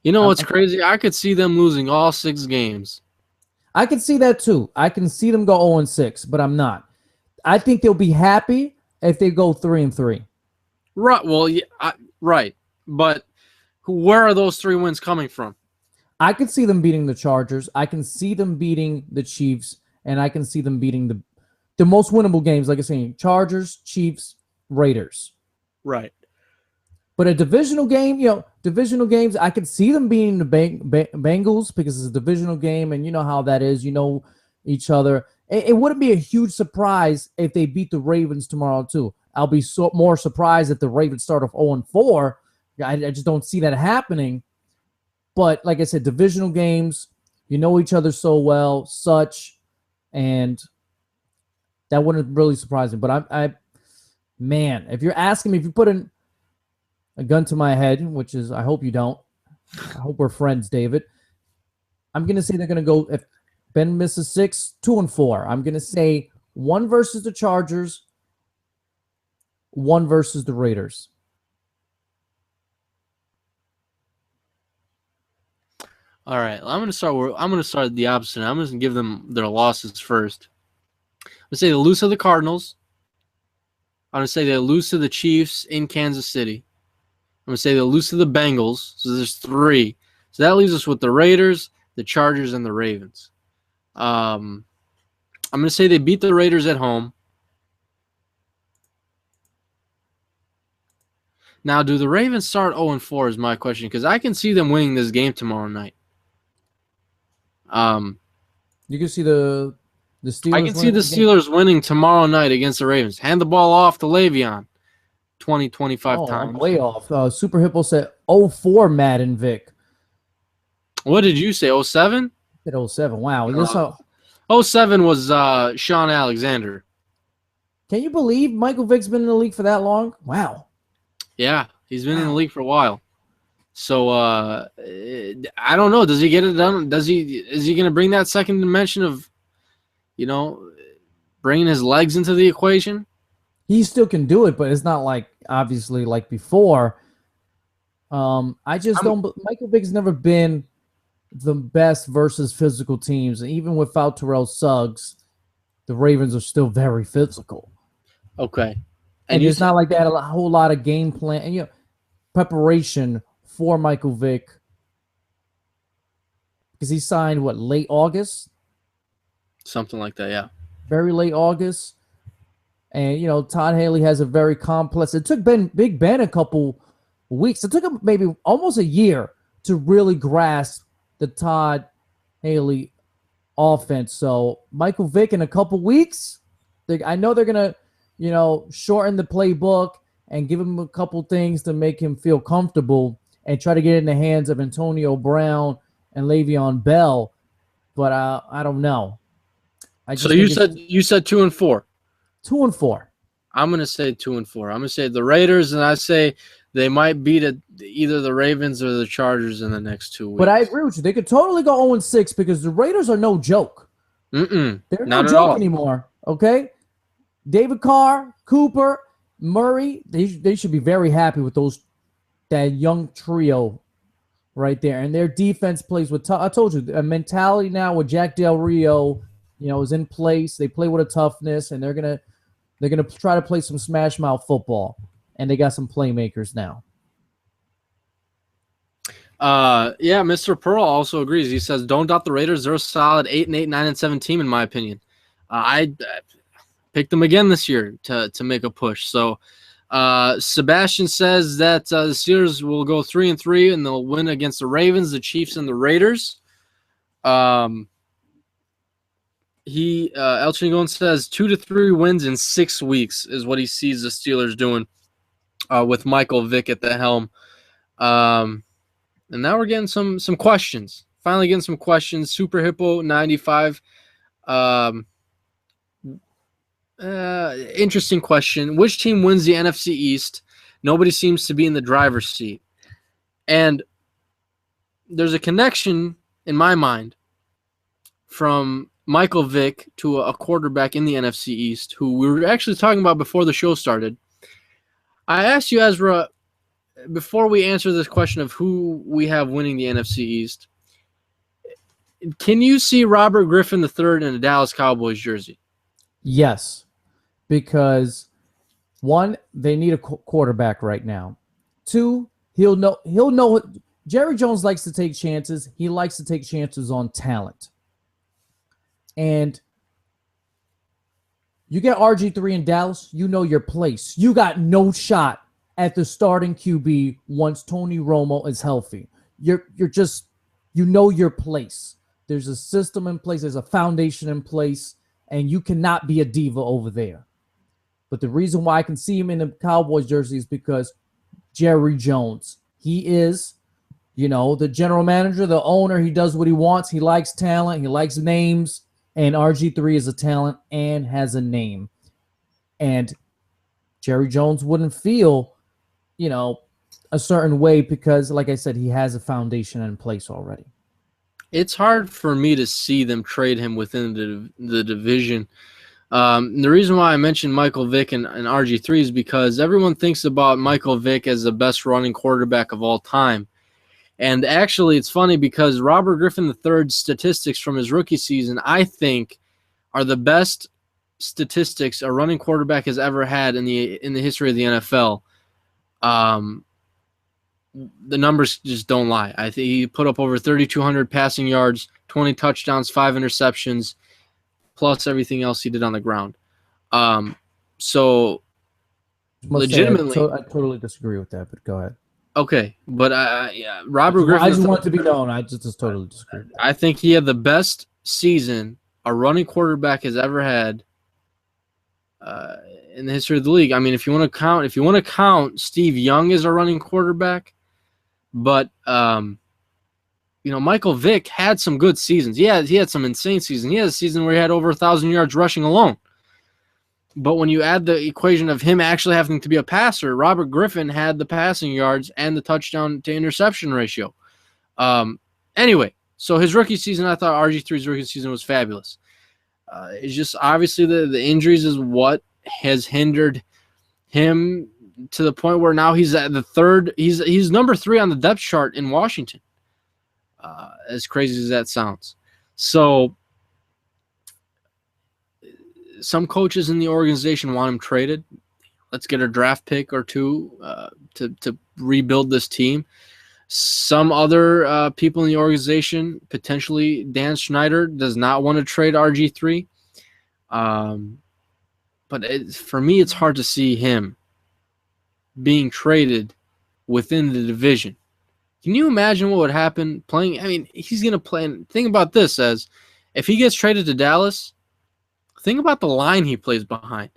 You know what's crazy? I could see them losing all 6 games. I can see that too. I can see them go 0-6, but I'm not. I think they'll be happy if they go 3-3. Right. Well, yeah, right. But where are those 3 wins coming from? I can see them beating the Chargers. I can see them beating the Chiefs, and I can see them beating the most winnable games, like I say, Chargers, Chiefs, Raiders. Right. But a divisional game, divisional games, I could see them beating the Bengals because it's a divisional game, and you know how that is. You know each other. It wouldn't be a huge surprise if they beat the Ravens tomorrow, too. I'll be more surprised if the Ravens start off 0-4. I just don't see that happening. But like I said, divisional games, you know each other so well, and that wouldn't really surprise me. But man, if you're asking me, if you put a gun to my head, which is, I hope you don't. I hope we're friends, David. I'm going to say they're going to go, if Ben misses 6, 2-4. I'm going to say 1 versus the Chargers, 1 versus the Raiders. All right, I'm going to start the opposite. I'm going to give them their losses first. I'm going to say they lose to the Cardinals. I'm going to say they lose to the Chiefs in Kansas City. I'm going to say they lose to the Bengals. So there's 3. So that leaves us with the Raiders, the Chargers, and the Ravens. I'm going to say they beat the Raiders at home. Now, do the Ravens start 0-4 is my question, because I can see them winning this game tomorrow night. You can see the Steelers. I can see the Steelers winning tomorrow night against the Ravens. Hand the ball off to Le'Veon 25 times. I'm way off. Super Hippo said 0-4 Madden Vick. What did you say, 07? I said 07. Wow. 07 was Sean Alexander. Can you believe Michael Vick's been in the league for that long? Wow. Yeah, he's been in the league for a while. So I don't know. Does he get it done? Is he going to bring that second dimension of, bringing his legs into the equation? He still can do it, but it's not obviously like before. Michael Vick's never been the best versus physical teams. And even without Terrell Suggs, the Ravens are still very physical. Okay. And it's not like they had a whole lot of game plan and preparation for Michael Vick, because he signed late August, something like that, yeah, very late August. And Todd Haley has a very complex. It took Big Ben a couple weeks. It took him maybe almost a year to really grasp the Todd Haley offense. So Michael Vick in a couple weeks, I know they're gonna shorten the playbook and give him a couple things to make him feel comfortable and try to get it in the hands of Antonio Brown and Le'Veon Bell. But I don't know. So you said 2-4. 2-4. I'm going to say 2-4. I'm going to say the Raiders, and I say they might beat either the Ravens or the Chargers in the next 2 weeks. But I agree with you. They could totally go 0-6 because the Raiders are no joke. They're no joke anymore. Okay, David Carr, Cooper, Murray. They should be very happy with that young trio right there. And their defense plays with. I told you a mentality now with Jack Del Rio, is in place. They play with a toughness, and they're gonna try to play some smash mouth football. And they got some playmakers now. Yeah, Mr. Pearl also agrees. He says, "Don't doubt the Raiders. They're a solid 8-8, 9-7 team, in my opinion. I picked them again this year to make a push." So, Sebastian says that the Steelers will go 3-3 and they'll win against the Ravens, the Chiefs, and the Raiders. Elton Goen says 2 to 3 wins in 6 weeks is what he sees the Steelers doing with Michael Vick at the helm. And now we're getting some questions. Finally getting some questions. Super Hippo 95. Interesting question. Which team wins the NFC East? Nobody seems to be in the driver's seat. And there's a connection in my mind from Michael Vick to a quarterback in the NFC East who we were actually talking about before the show started. I asked you, Ezra, before we answer this question of who we have winning the NFC East, can you see Robert Griffin III in a Dallas Cowboys jersey? Yes, because 1, they need a quarterback right now. 2, he'll know. Jerry Jones likes to take chances. He likes to take chances on talent. And you get RG3 in Dallas, you know your place. You got no shot at the starting QB once Tony Romo is healthy. You're just, your place. There's a system in place. There's a foundation in place, and you cannot be a diva over there. But the reason why I can see him in the Cowboys jersey is because Jerry Jones. He is, the general manager, the owner. He does what he wants. He likes talent. He likes names. And RG3 is a talent and has a name. And Jerry Jones wouldn't feel, a certain way because, like I said, he has a foundation in place already. It's hard for me to see them trade him within the division. The reason why I mentioned Michael Vick and RG3 is because everyone thinks about Michael Vick as the best running quarterback of all time. And actually, it's funny because Robert Griffin III's statistics from his rookie season, I think, are the best statistics a running quarterback has ever had in the history of the NFL. The numbers just don't lie. I think he put up over 3,200 passing yards, 20 touchdowns, 5 interceptions, plus everything else he did on the ground. So, legitimately, I totally disagree with that. But go ahead. Okay, but Robert Griffin. I just want it to be known. I just totally disagree. I think he had the best season a running quarterback has ever had in the history of the league. I mean, if you want to count Steve Young as a running quarterback, but Michael Vick had some good seasons. He had some insane seasons. He had a season where he had over 1,000 yards rushing alone. But when you add the equation of him actually having to be a passer, Robert Griffin had the passing yards and the touchdown to interception ratio. Anyway, so his rookie season, I thought RG3's rookie season was fabulous. It's just obviously the injuries is what has hindered him to the point where now he's at the third. He's number 3 on the depth chart in Washington. As crazy as that sounds. So some coaches in the organization want him traded. Let's get a draft pick or 2 to rebuild this team. Some other people in the organization, potentially Dan Snyder, does not want to trade RG3. But for me, it's hard to see him being traded within the division. Can you imagine what would happen playing? I mean, he's going to play. And think about this as if he gets traded to Dallas, think about the line he plays behind.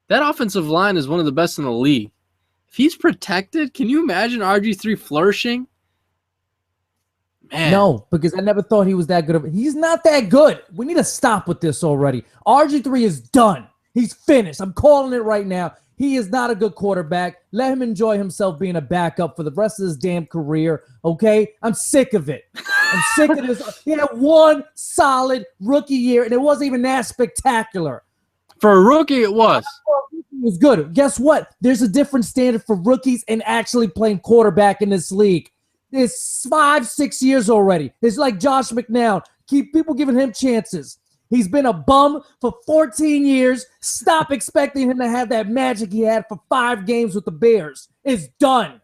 That offensive line is one of the best in the league. If he's protected, can you imagine RG3 flourishing? Man. No, because I never thought he was that good. He's not that good. We need to stop with this already. RG3 is done. He's finished. I'm calling it right now. He is not a good quarterback. Let him enjoy himself being a backup for the rest of his damn career, okay? I'm sick of it. I'm sick of this. He had one solid rookie year, and it wasn't even that spectacular. For a rookie, it was. It was good. Guess what? There's a different standard for rookies and actually playing quarterback in this league. It's 5-6 years already. It's like Josh McNown. Keep people giving him chances. He's been a bum for 14 years. Stop expecting him to have that magic he had for 5 games with the Bears. It's done.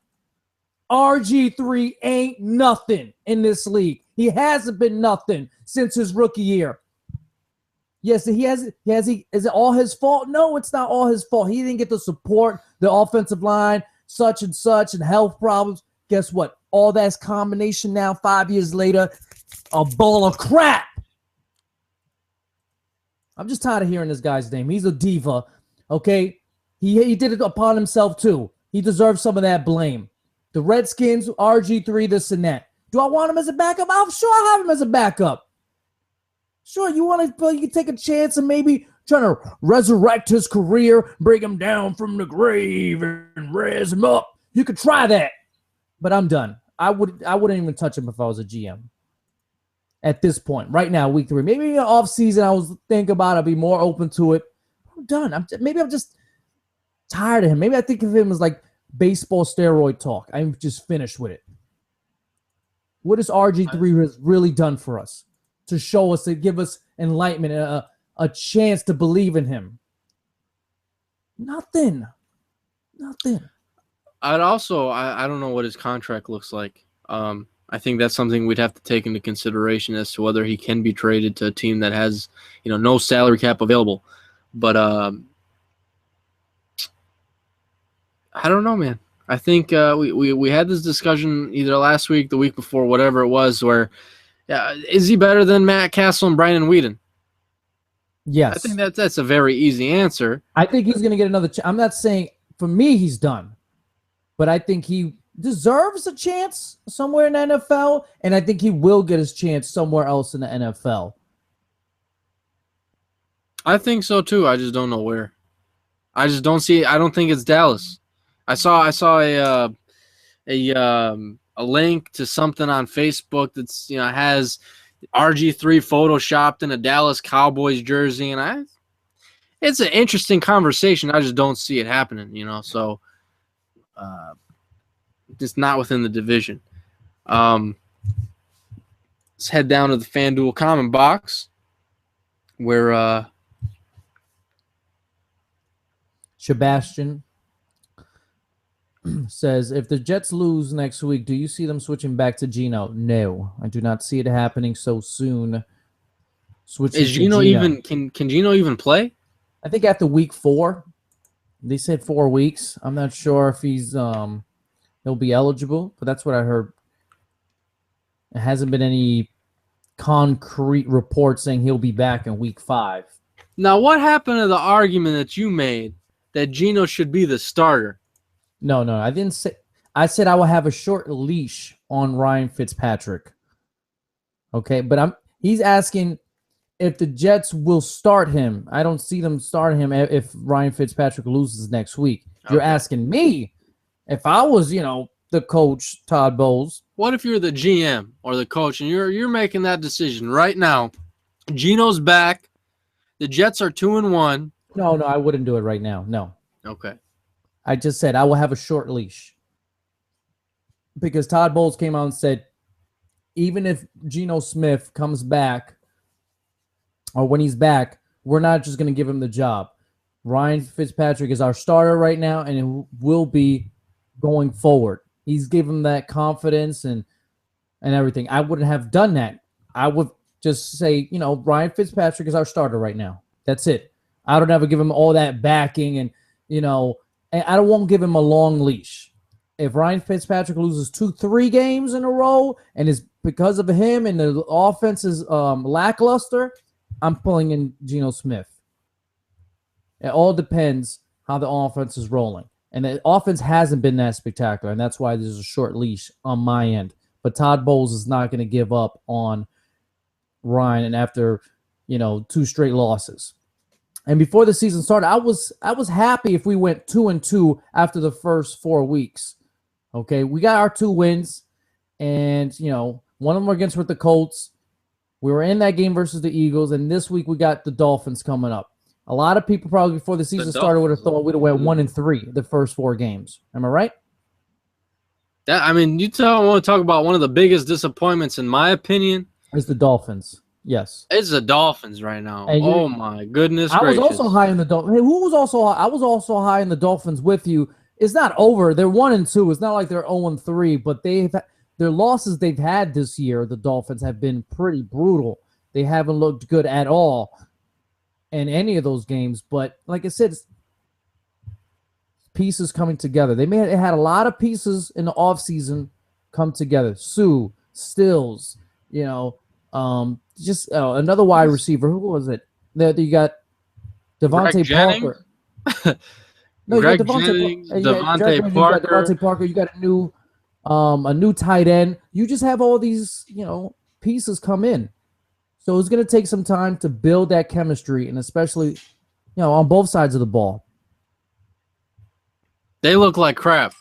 RG3 ain't nothing in this league. He hasn't been nothing since his rookie year. Yes, is it all his fault? No, it's not all his fault. He didn't get the support, the offensive line, such and such, and health problems. Guess what? All that's combination now, 5 years later, a bowl of crap. I'm just tired of hearing this guy's name. He's a diva, okay? He did it upon himself, too. He deserves some of that blame. The Redskins, RG3, this and that. Do I want him as a backup? I'm sure I'll have him as a backup. Sure, you can take a chance and maybe trying to resurrect his career, bring him down from the grave and raise him up. You could try that. But I'm done. I wouldn't even touch him if I was a GM. At this point, right now, week 3. Maybe in the offseason I was thinking about it, I'd be more open to it. I'm done. Maybe I'm just tired of him. Maybe I think of him as like baseball steroid talk. I'm just finished with it. What has RG3 really done for us to show us, to give us enlightenment, a chance to believe in him? Nothing. I don't know what his contract looks like. I think that's something we'd have to take into consideration as to whether he can be traded to a team that has, no salary cap available. But I don't know, man. I think we had this discussion either last week, the week before, whatever it was, where is he better than Matt Castle and Brandon Whedon? Yes. I think that's a very easy answer. I think he's going to get another chance. I'm not saying for me he's done, but I think he deserves a chance somewhere in the NFL, and I think he will get his chance somewhere else in the NFL. I think so too. I just don't know where. I just don't see. I don't think it's Dallas. I saw a link to something on Facebook that's has RG3 photoshopped in a Dallas Cowboys jersey, and it's an interesting conversation. I just don't see it happening. So. Just not within the division. Let's head down to the FanDuel comment box where Sebastian says, if the Jets lose next week, do you see them switching back to Geno? No, I do not see it happening so soon. Is Geno even can Geno even play? I think after week 4. They said 4 weeks. I'm not sure if he'll be eligible, but that's what I heard. It hasn't been any concrete report saying he'll be back in week 5. Now, what happened to the argument that you made that Geno should be the starter? No, I didn't say. I said I will have a short leash on Ryan Fitzpatrick. Okay, but he's asking if the Jets will start him. I don't see them starting him if Ryan Fitzpatrick loses next week. You're asking me. If I was, the coach, Todd Bowles. What if you're the GM or the coach and you're making that decision right now? Geno's back. The Jets are 2-1. No, I wouldn't do it right now. No. Okay. I just said I will have a short leash. Because Todd Bowles came out and said, even if Geno Smith comes back, or when he's back, we're not just going to give him the job. Ryan Fitzpatrick is our starter right now, and it will be going forward. He's given that confidence and everything. I wouldn't have done that. I would just say, Ryan Fitzpatrick is our starter right now. That's it. I don't ever give him all that backing and I won't give him a long leash. If Ryan Fitzpatrick loses 2-3 games in a row and it's because of him and the offense is lackluster, I'm pulling in Geno Smith. It all depends how the offense is rolling. And the offense hasn't been that spectacular, and that's why there's a short leash on my end. But Todd Bowles is not going to give up on Ryan and after, 2 straight losses. And before the season started, I was happy if we went 2-2 after the first 4 weeks. Okay, we got our 2 wins, and one of them against with the Colts. We were in that game versus the Eagles, and this week we got the Dolphins coming up. A lot of people probably before the season started would have thought we'd have went 1-3 the first 4 games. Am I right? You want to talk about one of the biggest disappointments, in my opinion. It's the Dolphins. Yes, it's the Dolphins right now. Oh my goodness gracious! I was also high in the Dolphins. Hey, who was also? I was also high in the Dolphins with you. It's not over. They're 1-2. It's not like they're 0-3, but their losses they've had this year. The Dolphins have been pretty brutal. They haven't looked good at all in any of those games. But like I said, it's pieces coming together. They had a lot of pieces in the offseason come together. Sue, Stills, just another wide receiver. Who was it? You got Devontae Parker. No, Greg Jennings, Devontae Parker. Devontae Parker. You got a new tight end. You just have all these, pieces come in. So it's going to take some time to build that chemistry, and especially, on both sides of the ball. They look like crap.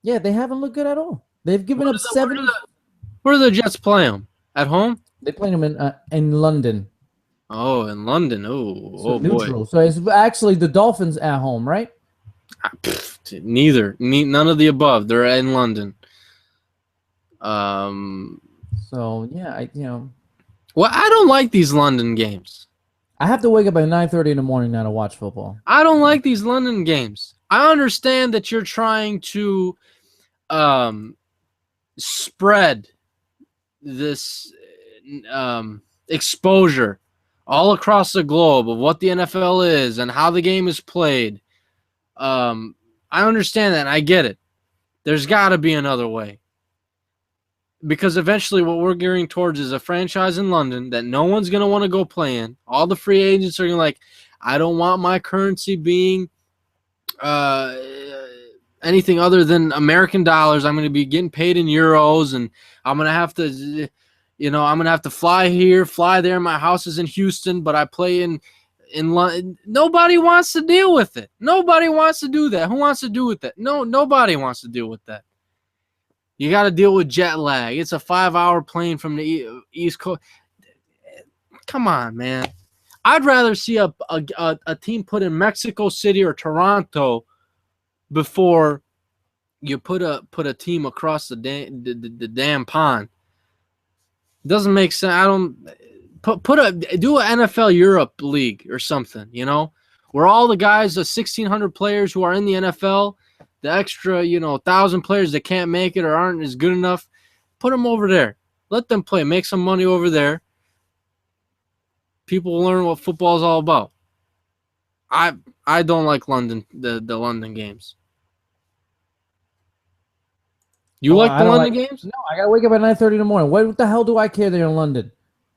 Yeah, they haven't looked good at all. They've given up 70. Where do the Jets play them? At home? They play them in London. Oh, in London. Oh neutral. Boy. So it's actually the Dolphins at home, right? Neither. None of the above. They're in London. So yeah, Well, I don't like these London games. I have to wake up at 9:30 in the morning now to watch football. I don't like these London games. I understand that you're trying to spread this exposure all across the globe of what the NFL is and how the game is played. I understand that, and I get it. There's got to be another way. Because eventually what we're gearing towards is a franchise in London that no one's going to want to go play in. All the free agents are going to like, I don't want my currency being anything other than American dollars. I'm going to be getting paid in euros, and I'm going to have to, I'm going to have to fly here, fly there. My house is in Houston, but I play in London. Nobody wants to deal with it. Nobody wants to do that. Who wants to do with that? Nobody wants to deal with that. You got to deal with jet lag. It's a 5-hour plane from the East Coast. Come on, man. I'd rather see a team put in Mexico City or Toronto before you put a team across the damn pond. It doesn't make sense. I don't do an NFL Europe league or something. Where all the guys, the 1,600 players who are in the NFL. The extra, 1,000 players that can't make it or aren't as good enough, put them over there. Let them play. Make some money over there. People will learn what football is all about. I don't like London, the London games. You like the London games? No, I got to wake up at 9:30 in the morning. What the hell do I care they're in London?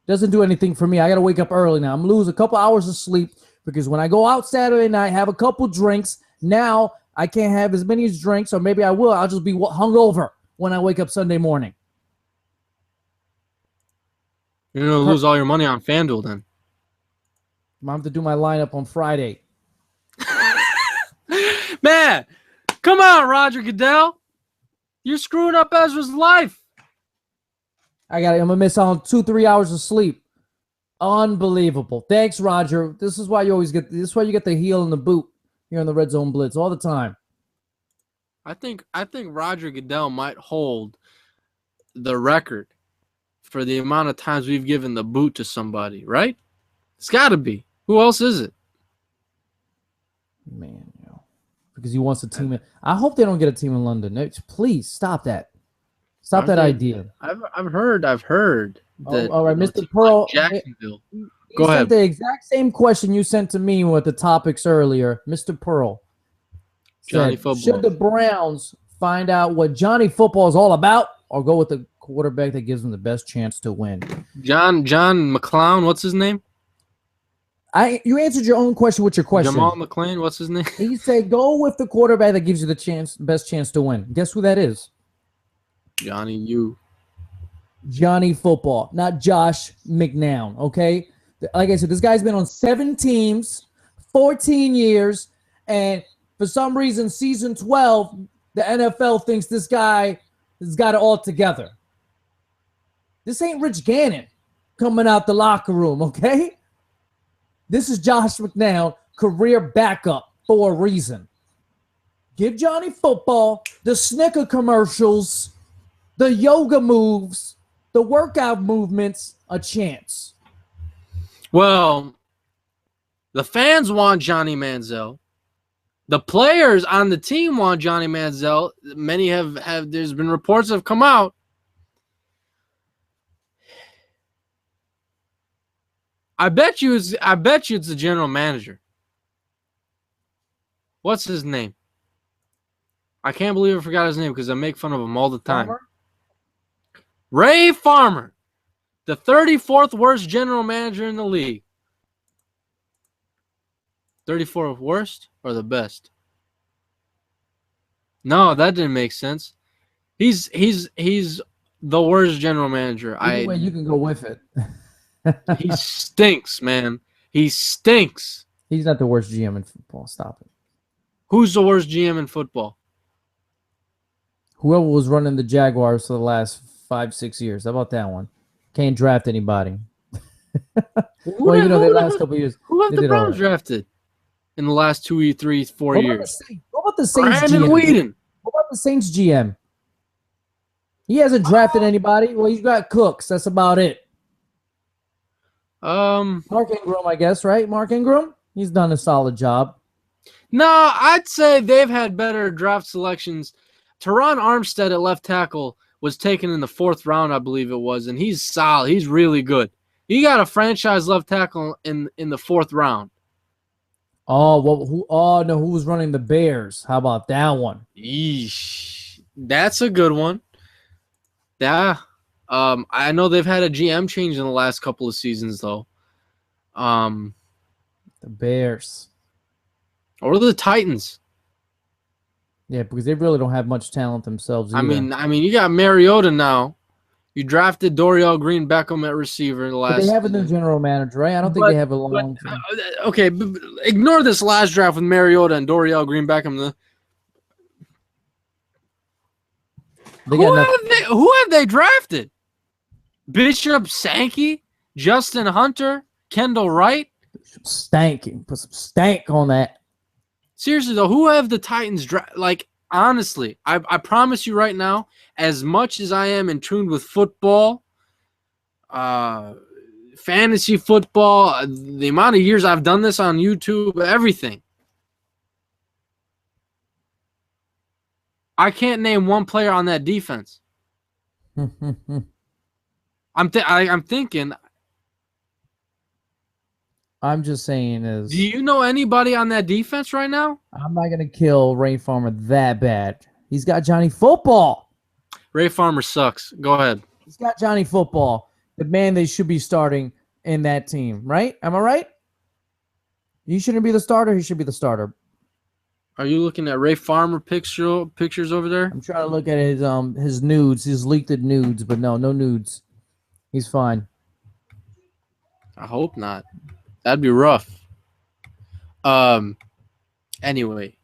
Doesn't do anything for me. I got to wake up early now. I'm going to lose a couple hours of sleep because when I go out Saturday night, have a couple drinks, now I can't have as many drinks, or maybe I will. I'll just be hungover when I wake up Sunday morning. You're going to lose all your money on FanDuel then. I'm going to have to do my lineup on Friday. Man, come on, Roger Goodell. You're screwing up Ezra's life. I'm going to miss out on 2-3 hours of sleep. Unbelievable. Thanks, Roger. This is why you get the heel in the boot. Here on the Red Zone Blitz all the time. I think Roger Goodell might hold the record for the amount of times we've given the boot to somebody, right? It's got to be. Who else is it? Man, because he wants a team. I hope they don't get a team in London. Please stop that. Stop that idea. I've heard that. All right, Mr. Pearl. Jacksonville. Go ahead. The exact same question you sent to me with the topics earlier, Mr. Pearl. Johnny Football. Should the Browns find out what Johnny Football is all about, or go with the quarterback that gives them the best chance to win? John McClown, what's his name? You answered your own question with your question. Jamal McClain, what's his name? He said go with the quarterback that gives you the best chance to win. Guess who that is? Johnny Football, not Josh McNown, okay? Like I said, this guy's been on 7 teams, 14 years, and for some reason, season 12, the NFL thinks this guy has got it all together. This ain't Rich Gannon coming out the locker room, okay? This is Josh McCown, career backup for a reason. Give Johnny football, the Snicker commercials, the yoga moves, the workout movements, a chance. Well, the fans want Johnny Manziel. The players on the team want Johnny Manziel. Many have there's been reports have come out. I bet you it's the general manager. What's his name? I can't believe I forgot his name because I make fun of him all the time. Farmer? Ray Farmer, the 34th worst general manager in the league. 34th worst or the best? No, that didn't make sense. He's the worst general manager. Either way, you can go with it. He stinks, man. He stinks. He's not the worst GM in football. Stop it. Who's the worst GM in football? Whoever was running the Jaguars for the last 5-6 years. How about that one? Can't draft anybody. Well, you know, the last couple of years. Who have the Browns drafted in the last 2, 3, 4 years? What about the Saints Brandon GM? Whedon. What about the Saints GM? He hasn't drafted anybody. Well, he's got Cooks. That's about it. Mark Ingram, I guess, right? Mark Ingram? He's done a solid job. No, I'd say they've had better draft selections. Teron Armstead at left tackle was taken in the 4th round, I believe it was, and he's solid. He's really good. He got a franchise left tackle in the 4th round. Oh, well, who was running the Bears? How about that one? Yeesh. That's a good one. Yeah. I know they've had a GM change in the last couple of seasons, though. The Bears. Or the Titans. Yeah, because they really don't have much talent themselves either. I mean, you got Mariota now. You drafted Dorial Green Beckham at receiver in the last. But they have a new general manager, right? I don't think they have a long. Okay, ignore this last draft with Mariota and Dorial Green Beckham. Who have they drafted? Bishop Sankey, Justin Hunter, Kendall Wright. Stanking. Put some stank on that. Seriously though, who have the Titans like? Honestly, I promise you right now, as much as I am in tune with football, fantasy football, the amount of years I've done this on YouTube, everything, I can't name one player on that defense. I'm thinking. I'm just saying is. Do you know anybody on that defense right now? I'm not gonna kill Ray Farmer that bad. He's got Johnny Football. Ray Farmer sucks. Go ahead. He's got Johnny Football, the man they should be starting in that team, right? Am I right? He shouldn't be the starter. He should be the starter. Are you looking at Ray Farmer pictures over there? I'm trying to look at his nudes, his leaked nudes, but no nudes. He's fine. I hope not. That'd be rough. Anyway,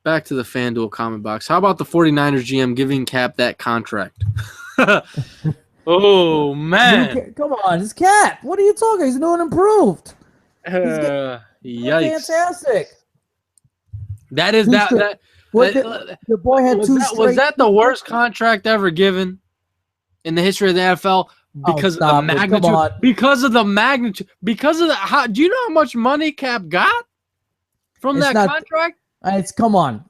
back to the FanDuel comment box. How about the 49ers GM giving Cap that contract? Oh, man. Come on, it's Cap. What are you talking? He's doing improved. Yikes. Fantastic. That is that. The boy had was that the worst contract ever given in the history of the NFL? Because of the magnitude. Because of the magnitude. Because of the. Do you know how much money Cap got from that contract? Come on.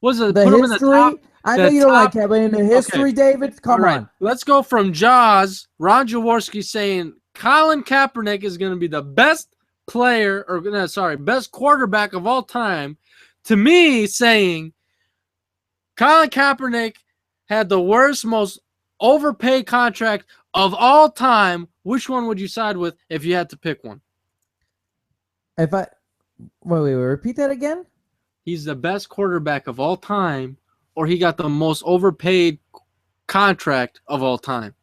Was it the history? I know you don't like Cap, but in the history, David, come on. Let's go from Jaws. Ron Jaworski saying Colin Kaepernick is going to be the best player, best quarterback of all time, to me saying Colin Kaepernick had the worst, most overpaid contract of all time. Which one would you side with if you had to pick one? Wait, repeat that again? He's the best quarterback of all time, or he got the most overpaid contract of all time?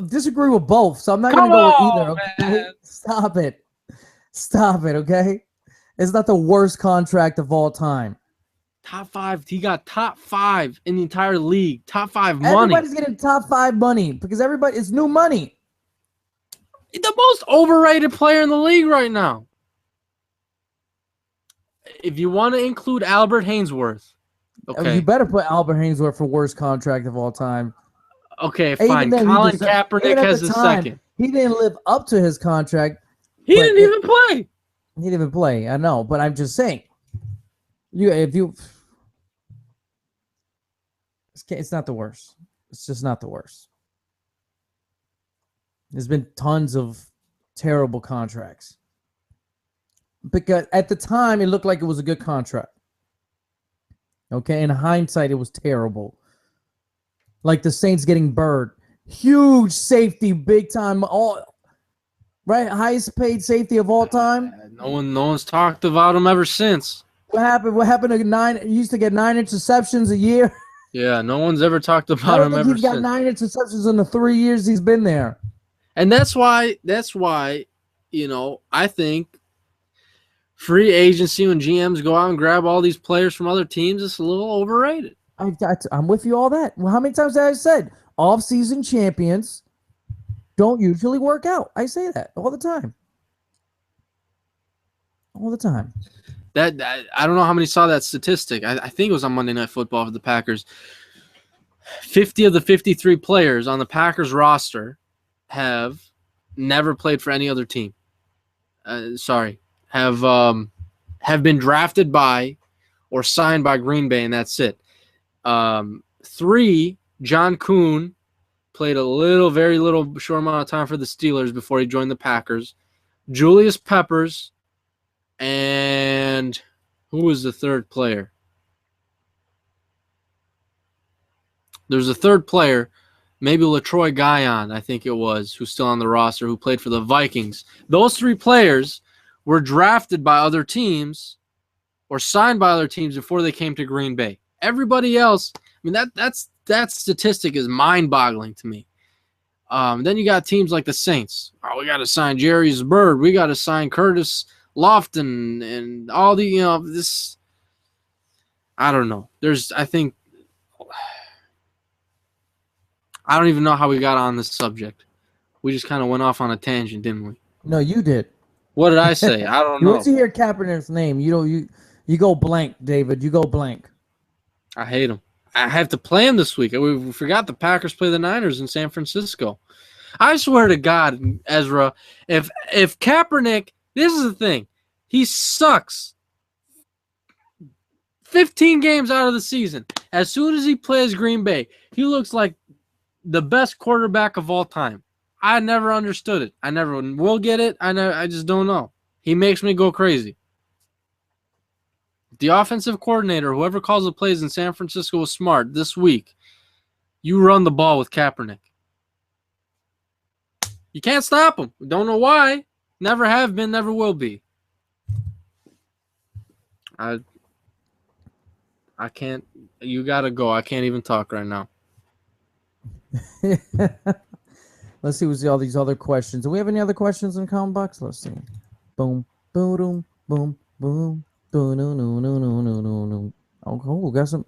Disagree with both, so I'm not going Come to go with either. on, Okay, man. stop it. Okay, it's not the worst contract of all time. Top 5. He got top 5 in the entire league. Top 5 money. Everybody's getting top 5 money because it's new money. The most overrated player in the league right now. If you want to include Albert Hainsworth, okay. You better put Albert Hainsworth for worst contract of all time. Okay, fine. Then Colin Kaepernick has the second. He didn't live up to his contract. He didn't even play. He didn't even play. I know, but I'm just saying. It's not the worst. It's just not the worst. There's been tons of terrible contracts. Because at the time, it looked like it was a good contract. Okay, in hindsight, it was terrible. Like the Saints getting Bird. Huge safety, big time. Right? Highest paid safety of all time. No one's talked about him ever since. What happened? What happened to 9? He used to get 9 interceptions a year. Yeah, no one's ever talked about him ever since. He's got 9 interceptions in the 3 years he's been there. And that's why, I think free agency when GMs go out and grab all these players from other teams, it's a little overrated. I'm with you all that. Well, how many times have I said off-season champions don't usually work out? I say that all the time. All the time. That I don't know how many saw that statistic. I think it was on Monday Night Football for the Packers. 50 of the 53 players on the Packers roster have never played for any other team. Have been drafted by or signed by Green Bay, and that's it. 3, John Kuhn played very little short amount of time for the Steelers before he joined the Packers. Julius Peppers, and who was the third player? There's a third player, maybe LaTroy Guion, I think it was, who's still on the roster, who played for the Vikings. Those 3 players were drafted by other teams or signed by other teams before they came to Green Bay. Everybody else, I mean, that statistic is mind-boggling to me. Then you got teams like the Saints. Oh, we got to sign Jerry's Bird. We got to sign Curtis Lofton and all the, this. I don't know. I don't even know how we got on this subject. We just kind of went off on a tangent, didn't we? No, you did. What did I say? I don't know. Once you hear Kaepernick's name, you go blank, David. You go blank. I hate him. I have to play him this week. We forgot the Packers play the Niners in San Francisco. I swear to God, Ezra, if Kaepernick, this is the thing, he sucks 15 games out of the season. As soon as he plays Green Bay, he looks like the best quarterback of all time. I never understood it. I never will get it. I just don't know. He makes me go crazy. The offensive coordinator, whoever calls the plays in San Francisco, was smart this week. You run the ball with Kaepernick. You can't stop him. Don't know why. Never have been, never will be. I can't. You got to go. I can't even talk right now. Let's see what's all these other questions. Do we have any other questions in the comment box? Let's see. Boom, boom, boom, boom. Oh, cool. Got some.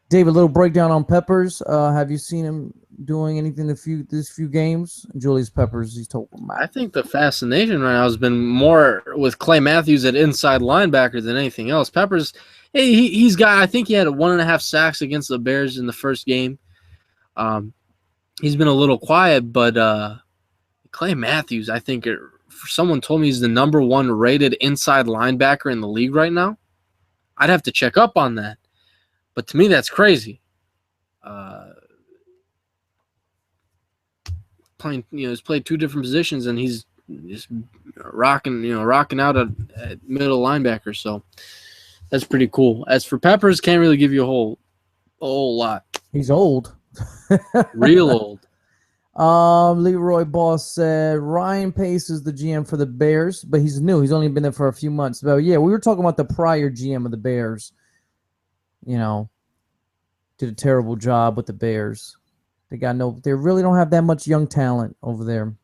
David, a little breakdown on Peppers. Have you seen him doing anything these few games? Julius Peppers, he's told him. I think the fascination right now has been more with Clay Matthews at inside linebacker than anything else. Peppers, he's got. I think he had 1.5 sacks against the Bears in the first game. He's been a little quiet, but Clay Matthews, I think someone told me he's the number 1 rated inside linebacker in the league right now. I'd have to check up on that. But to me, that's crazy. He's played 2 different positions, and he's just rocking out at middle linebacker. So that's pretty cool. As for Peppers, can't really give you a whole lot. He's old. Real old. Leroy Boss said Ryan Pace is the GM for the Bears, but he's new. He's only been there for a few months. But yeah, we were talking about the prior GM of the Bears. Did a terrible job with the Bears. They really don't have that much young talent over there.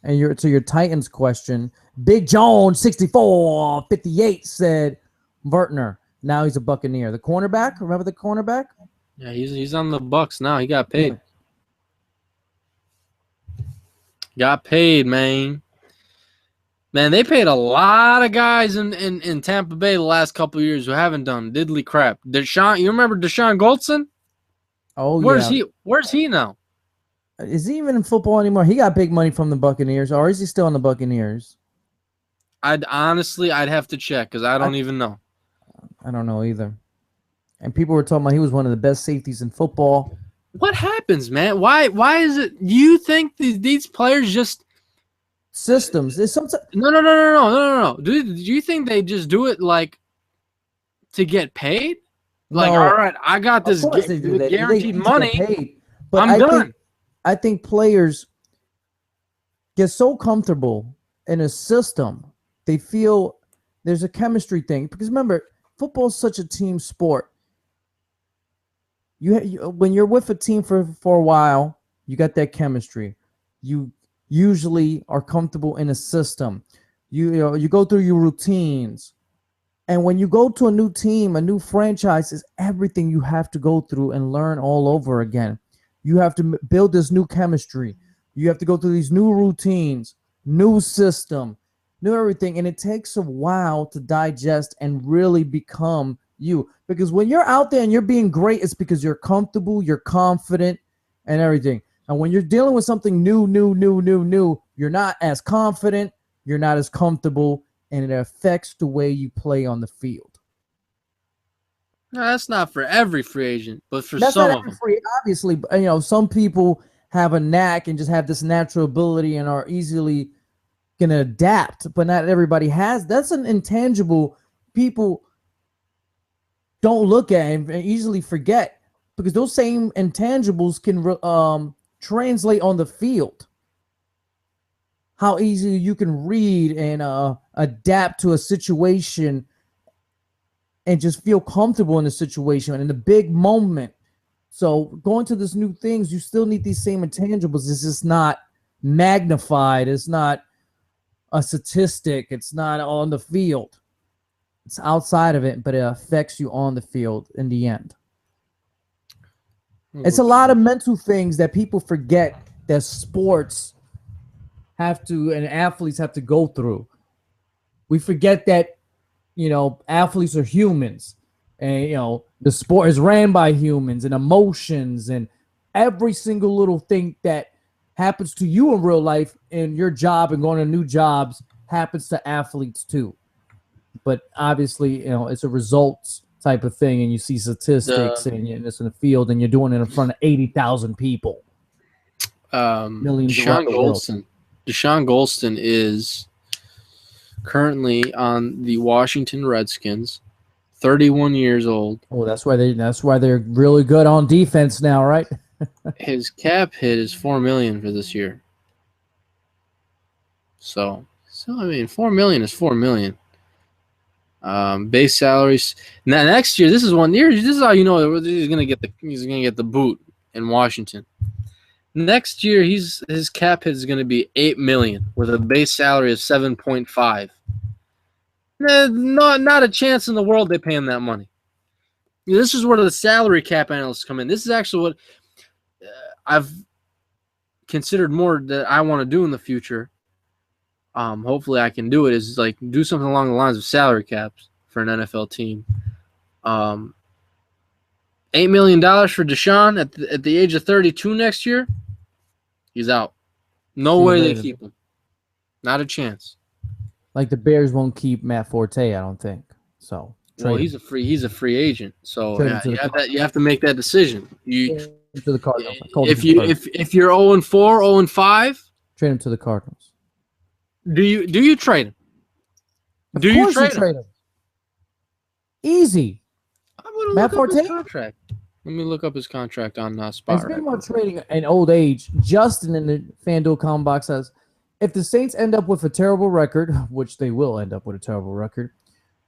And to your Titans question, Big Jones 64-58 said Vertner. Now he's a Buccaneer. The cornerback, remember the cornerback? Yeah, he's on the Bucks now. He got paid. Got paid, man. Man, they paid a lot of guys in Tampa Bay the last couple of years who haven't done diddly crap. You remember Deshaun Goldson? Oh, Where's he now? Is he even in football anymore? He got big money from the Buccaneers, or is he still on the Buccaneers? I'd have to check because I don't even know. I don't know either. And people were talking about he was one of the best safeties in football. What happens, man? Why is it? You think these players just systems? There's some no. Do you think they just do it like to get paid? Like, no, all right, I got this guaranteed money. Paid. But I'm done. I think players get so comfortable in a system, they feel there's a chemistry thing. Because remember, football is such a team sport. When you're with a team for a while, you got that chemistry. You usually are comfortable in a system. You go through your routines. And when you go to a new team, a new franchise is everything you have to go through and learn all over again. You have to build this new chemistry. You have to go through these new routines, new system, new everything. And it takes a while to digest and really become you. Because when you're out there and you're being great, it's because you're comfortable, you're confident, and everything. And when you're dealing with something new, you're not as confident, you're not as comfortable, and it affects the way you play on the field. No, that's not for every free agent, but for some of them. Obviously, some people have a knack and just have this natural ability and are easily going to adapt, but not everybody has. That's an intangible people don't look at and easily forget, because those same intangibles can translate on the field. How easy you can read and adapt to a situation and just feel comfortable in the situation and in the big moment. So going to this new things, you still need these same intangibles. It's just not magnified. It's not a statistic. It's not on the field. It's outside of it, but it affects you on the field in the end. It's a lot of mental things that people forget that sports have to and athletes have to go through. We forget that, athletes are humans, and, the sport is ran by humans and emotions, and every single little thing that happens to you in real life in your job and going to new jobs happens to athletes too. But obviously, it's a results type of thing, and you see statistics and it's in the field, and you're doing it in front of 80,000 people. Deshaun Goldson is currently on the Washington Redskins, 31 years old. Oh, that's why they're really good on defense now, right? His cap hit is $4 million for this year. So I mean, $4 million is $4 million. Base salaries. Now next year, this is 1 year. This is how you know he's gonna get the boot in Washington. Next year, his cap hit is going to be $8 million with a base salary of $7.5. Not a chance in the world they pay him that money. This is where the salary cap analysts come in. This is actually what I've considered more that I want to do in the future. Hopefully, I can do it. Is like do something along the lines of salary caps for an NFL team. $8 million for Deshaun at the age of 32 next year. He's out. No way they keep him. Not a chance. Like the Bears won't keep Matt Forte, I don't think. So he's a free agent. So you have to make that decision. To the Cardinals. If you're 0-4, 0-5, trade him to the Cardinals. Do you trade him? Of course you trade him. Easy. Matt Forte contract. Let me look up his contract on Spot. Speaking about trading an old age, Justin in the FanDuel comment box says, if the Saints end up with a terrible record, which they will end up with a terrible record,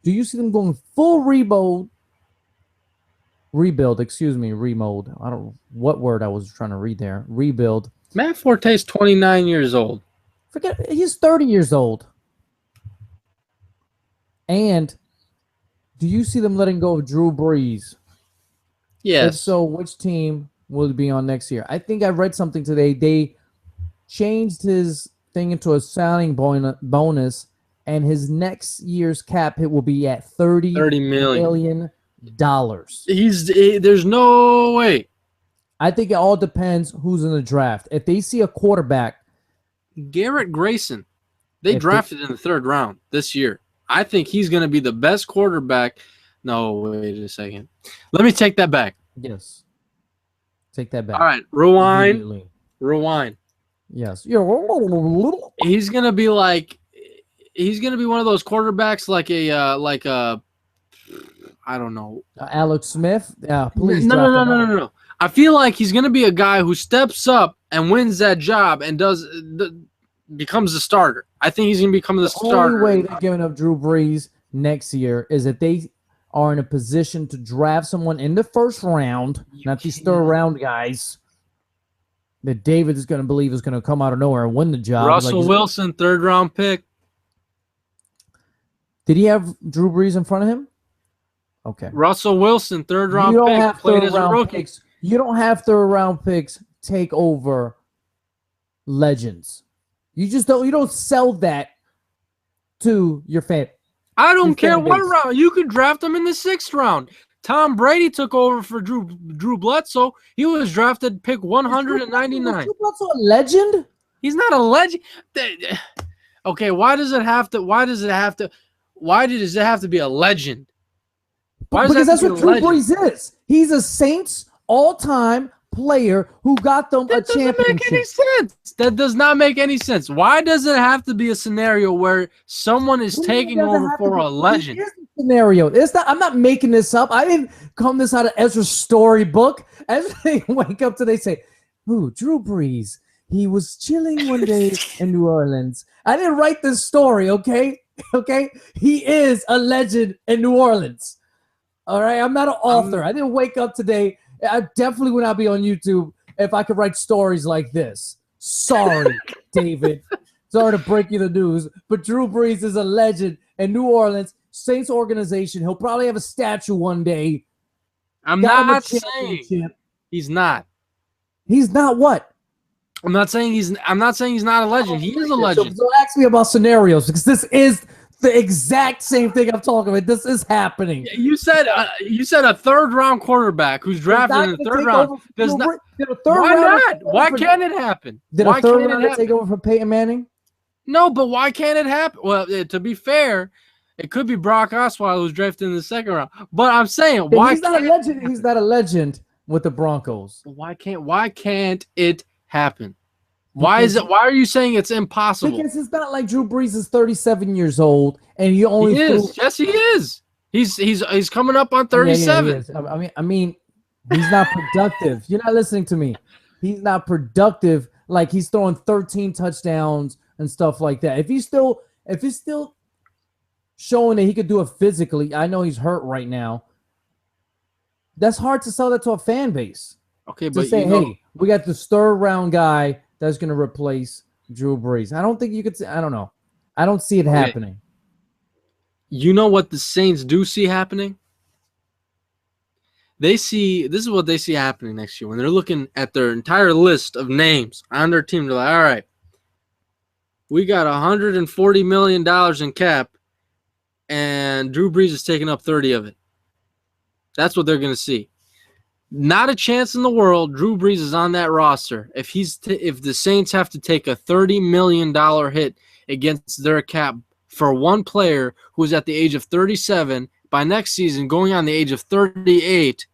do you see them going full rebuild rebuild. Excuse me, remold. I don't know what word I was trying to read there. Rebuild. Matt Forte's 29 years old. Forget he's 30 years old. And do you see them letting go of Drew Brees? Yes. If so, which team will it be on next year? I think I read something today. They changed his thing into a signing bonus, and his next year's cap hit will be at $30 million. There's no way. I think it all depends who's in the draft. If they see a quarterback, Garrett Grayson, they drafted in the 3rd round this year. I think he's going to be the best quarterback. No, wait a second. Let me take that back. Yes. Take that back. All right, rewind. Yes. He's going to be one of those quarterbacks like a I don't know. Alex Smith? Yeah, please. No. I feel like he's going to be a guy who steps up and wins that job and becomes a starter. I think he's going to become the starter. The only way they're giving up Drew Brees next year is if they are in a position to draft someone in the 1st round, not these 3rd round guys that David is going to believe is going to come out of nowhere and win the job. Russell Wilson, 3rd round pick. Did he have Drew Brees in front of him? Okay. Russell Wilson, 3rd round pick, played as a rookie. You don't have 3rd round picks take over legends. You just don't. You don't sell that to your fan. I don't care what round. You could draft him in the 6th round. Tom Brady took over for Drew Bledsoe. He was drafted pick 199. Drew Bledsoe a legend? He's not a legend. Okay, why does it have to be a legend? Because that's what Drew Brees is. He's a Saints all-time player who got them a championship. That doesn't make any sense. That does not make any sense. Why does it have to be a scenario where someone is taking over for a legend? Scenario. It's not. I'm not making this up. I didn't come this out of Ezra's storybook. As they wake up today, say, "Ooh, Drew Brees. He was chilling one day in New Orleans." I didn't write this story. Okay. He is a legend in New Orleans. All right. I'm not an author. I didn't wake up today. I definitely would not be on YouTube if I could write stories like this. Sorry, David. Sorry to break you the news, but Drew Brees is a legend in New Orleans. Saints organization. He'll probably have a statue one day. I'm not saying he's not. He's not what? I'm not saying he's not a legend. He is a legend. So ask me about scenarios because this is the exact same thing I'm talking about. This is happening. You said a 3rd round quarterback who's drafted in the 3rd round. Why not? Why can't it happen? Did a 3rd rounder take over for Peyton Manning? No, but why can't it happen? Well, to be fair, it could be Brock Osweiler who's drafted in the 2nd round. But I'm saying why he's not a legend. He's not a legend with the Broncos. Why can't it happen? Why are you saying it's impossible? Because it's not like Drew Brees is 37 years old and he only Yes, he is. He's coming up on 37. Yeah, I mean, he's not productive. You're not listening to me. He's not productive. Like he's throwing 13 touchdowns and stuff like that. If he's still showing that he could do it physically, I know he's hurt right now. That's hard to sell that to a fan base. Okay, to but say, hey, we got this 3rd round guy that's going to replace Drew Brees. I don't think you could say, I don't know. I don't see it happening. You know what the Saints do see happening? This is what they see happening next year. When they're looking at their entire list of names on their team, they're like, all right, we got $140 million in cap, and Drew Brees is taking up 30 of it. That's what they're going to see. Not a chance in the world Drew Brees is on that roster if the Saints have to take a $30 million hit against their cap for one player who is at the age of 37 by next season going on the age of 38,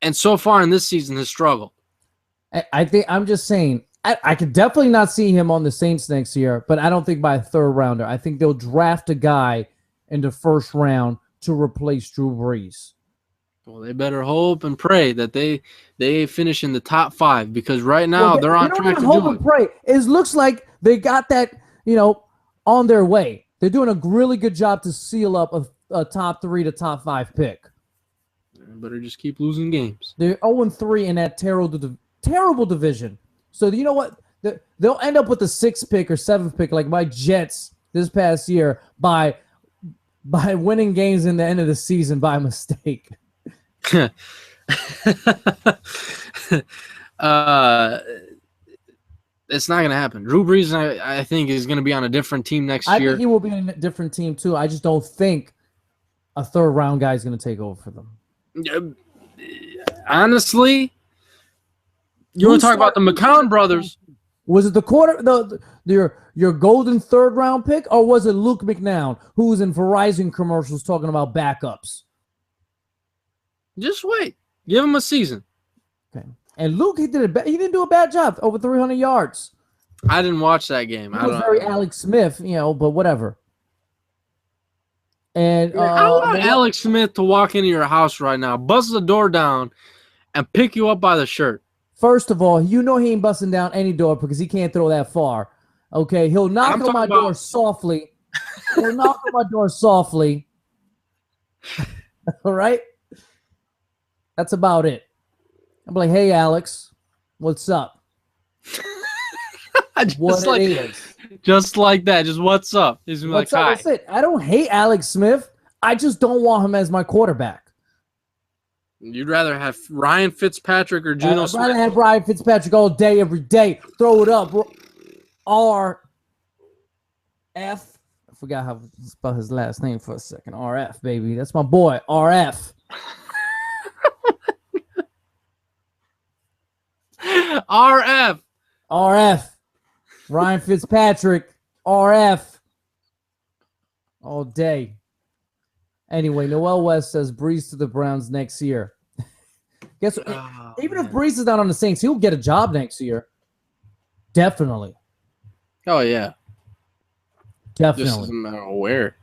and so far in this season has struggled. I think I'm just saying I could definitely not see him on the Saints next year, but I don't think by a 3rd rounder. I think they'll draft a guy in the 1st round to replace Drew Brees. Well, they better hope and pray that they finish in the top 5 because right now they're on track to do it. Hope and pray. It looks like they got that, on their way. They're doing a really good job to seal up a top 3 to top 5 pick. better just keep losing games. They're 0-3 in that terrible division. So you know what? They'll end up with the 6th pick or 7th pick, like my Jets this past year, by winning games in the end of the season by mistake. It's not going to happen. Drew Brees, I think, is going to be on a different team next year. I think he will be on a different team, too. I just don't think a 3rd-round guy is going to take over for them. Honestly, you want to talk about the McCown brothers. Was it your golden 3rd-round pick, or was it Luke McNown, who was in Verizon commercials talking about backups? Just wait. Give him a season. Okay. And Luke, he didn't do a bad job. Over 300 yards. I didn't watch that game. He was very Alex Smith, but whatever. And I want Alex Smith to walk into your house right now, buzz the door down, and pick you up by the shirt. First of all, he ain't busting down any door because he can't throw that far. Okay, he'll knock on my door softly. He'll knock on my door softly. All right? That's about it. I'm like, hey, Alex, what's up? Just like that. Just what's up? He's like, hi. That's it. I don't hate Alex Smith. I just don't want him as my quarterback. You'd rather have Ryan Fitzpatrick or Geno Smith? I'd rather have Ryan Fitzpatrick all day, every day. Throw it up. RF. I forgot how to spell his last name for a second. RF, baby. That's my boy. RF. RF. Ryan Fitzpatrick. RF. All day. Anyway, Noel West says Brees to the Browns next year. Guess what? Even if Brees is not on the Saints, he'll get a job next year. Definitely. Oh, yeah. Definitely. Just doesn't matter where.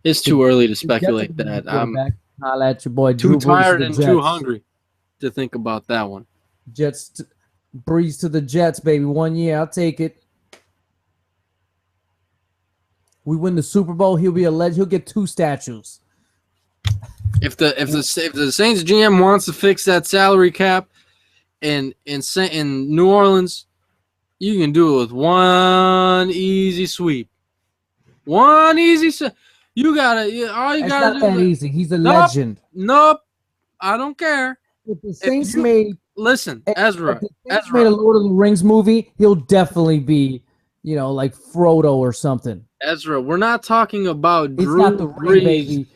It's too early to speculate that. I'm holla at your boy. too tired and too hungry to think about that one. Brees to the Jets, baby. 1 year. I'll take it. We win the Super Bowl, he'll be a legend. He'll get 2 statues. If the Saints GM wants to fix that salary cap in New Orleans, you can do it with one easy sweep. One easy you gotta all you gotta do. Not that easy. He's a legend. Nope. I don't care. If the Saints made Ezra made a Lord of the Rings movie, he'll definitely be, like Frodo or something. Ezra, we're not talking about Drew Brees, baby.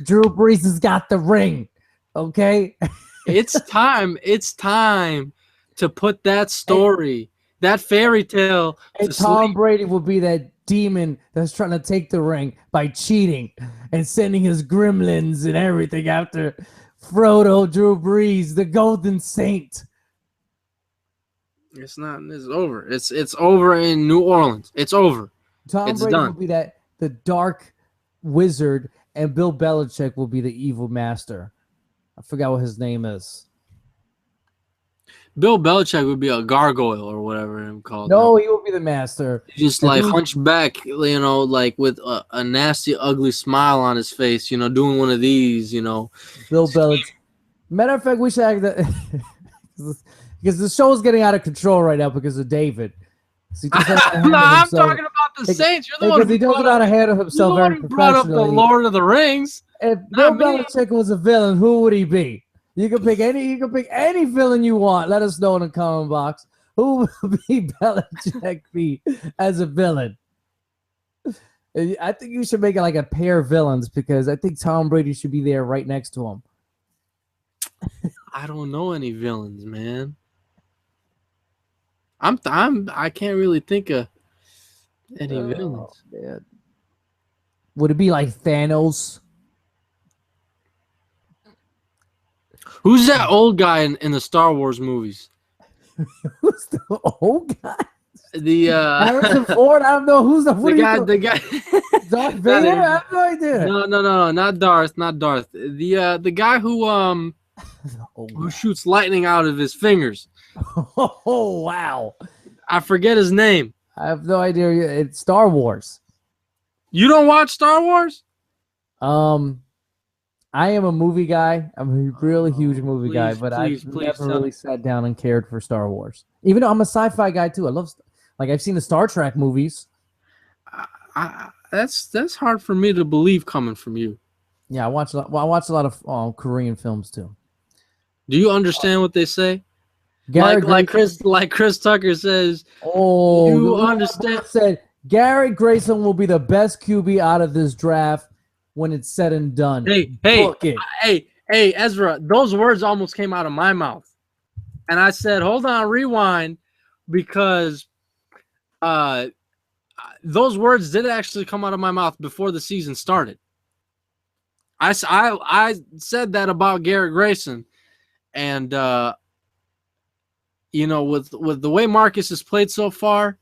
Drew Brees has got the ring. Okay? It's time to put that story, that fairy tale to Tom Brady will be that demon that's trying to take the ring by cheating and sending his gremlins and everything after Frodo, Drew Brees, the Golden Saint. It's over. It's over in New Orleans. It's over. Tom Brady will be the dark wizard, and Bill Belichick will be the evil master. I forgot what his name is. Bill Belichick would be a gargoyle or whatever I'm called. No, he will be the master. Just hunched back, like with a nasty, ugly smile on his face, doing one of these, Bill Belichick. Matter of fact, we should act that because the show is getting out of control right now because of David. I'm talking about the Saints. You're the one he doesn't know how to handle himself very professionally. Brought up the Lord of the Rings. If Bill Belichick was a villain, who would he be? You can pick any villain you want. Let us know in the comment box. Who would be Belichick be as a villain? I think you should make it like a pair of villains because I think Tom Brady should be there right next to him. I don't know any villains, man. I can't really think of any villains. Man. Would it be like Thanos? Who's that old guy in the Star Wars movies? Who's the old guy? The Harrison Ford. I don't know who's the guy. Darth Vader. I have no idea. No, not Darth. The guy who shoots lightning out of his fingers. Oh wow! I forget his name. I have no idea. It's Star Wars. You don't watch Star Wars? I I am a movie guy. I'm a really huge movie guy, please, but please, I've please never tell really me. sat down and cared for Star Wars. Even though I'm a sci-fi guy too. Like I've seen the Star Trek movies. That's hard for me to believe coming from you. Yeah, I watch a lot. Well, I watch a lot of Korean films too. Do you understand what they say? Gary Like Chris Tucker says, Oh, you the understand. said Gary Grayson will be the best QB out of this draft when it's said and done. Book it. Hey, Ezra, those words almost came out of my mouth. And I said, hold on, rewind, because those words did actually come out of my mouth before the season started. I said that about Garrett Grayson. And, with the way Marcus has played so far,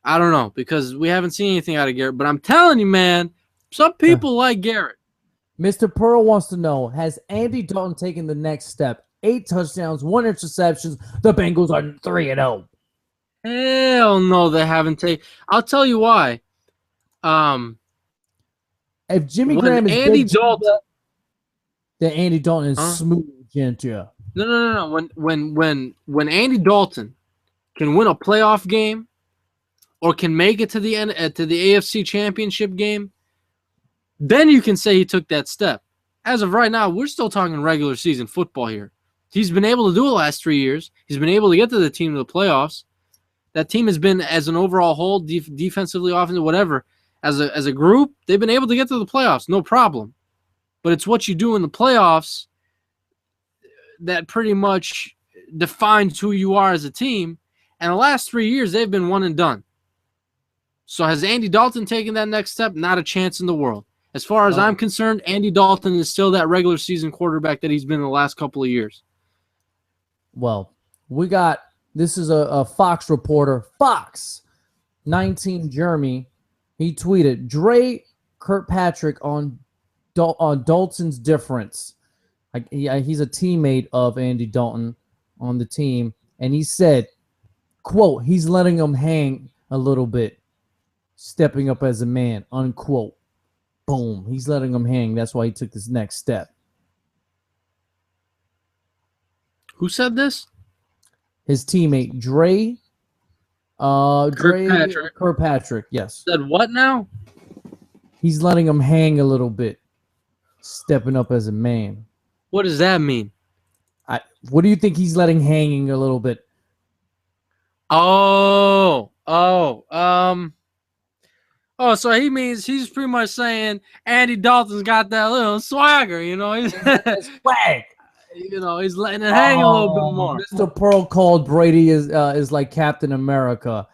I don't know, because we haven't seen anything out of Garrett. But I'm telling you, man, some people like Garrett. Mr. Pearl wants to know, has Andy Dalton taken the next step? 8 touchdowns, 1 interceptions. The Bengals are 3-0. Hell no, they haven't taken. I'll tell you why. If Jimmy When Graham is Andy big Dalton, ginger, then Andy Dalton is smooth ginger. No. When Andy Dalton can win a playoff game or can make it to the end to the AFC Championship game, then you can say he took that step. As of right now, we're still talking regular season football here. He's been able to do it the last 3 years. He's been able to get to the team to the playoffs. That team has been, as an overall whole, defensively, offensively, whatever, as a group, they've been able to get to the playoffs, no problem. But it's what you do in the playoffs that pretty much defines who you are as a team. And the last 3 years, they've been one and done. So has Andy Dalton taken that next step? Not a chance in the world. As far as I'm concerned, Andy Dalton is still that regular season quarterback that he's been in the last couple of years. Well, this is a Fox reporter, Fox 19 Jeremy. He tweeted, Dre Kirkpatrick on Dalton's difference. He's a teammate of Andy Dalton on the team. And he said, quote, he's letting him hang a little bit, stepping up as a man, unquote. Boom. He's letting him hang. That's why he took this next step. Who said this? His teammate, Dre Kirkpatrick, yes. Said what now? He's letting him hang a little bit, stepping up as a man. What does that mean? What do you think he's letting hanging a little bit? So he means he's pretty much saying Andy Dalton's got that little swagger, He's swag. He's letting it hang a little bit more. Mr. Pearl called Brady is like Captain America.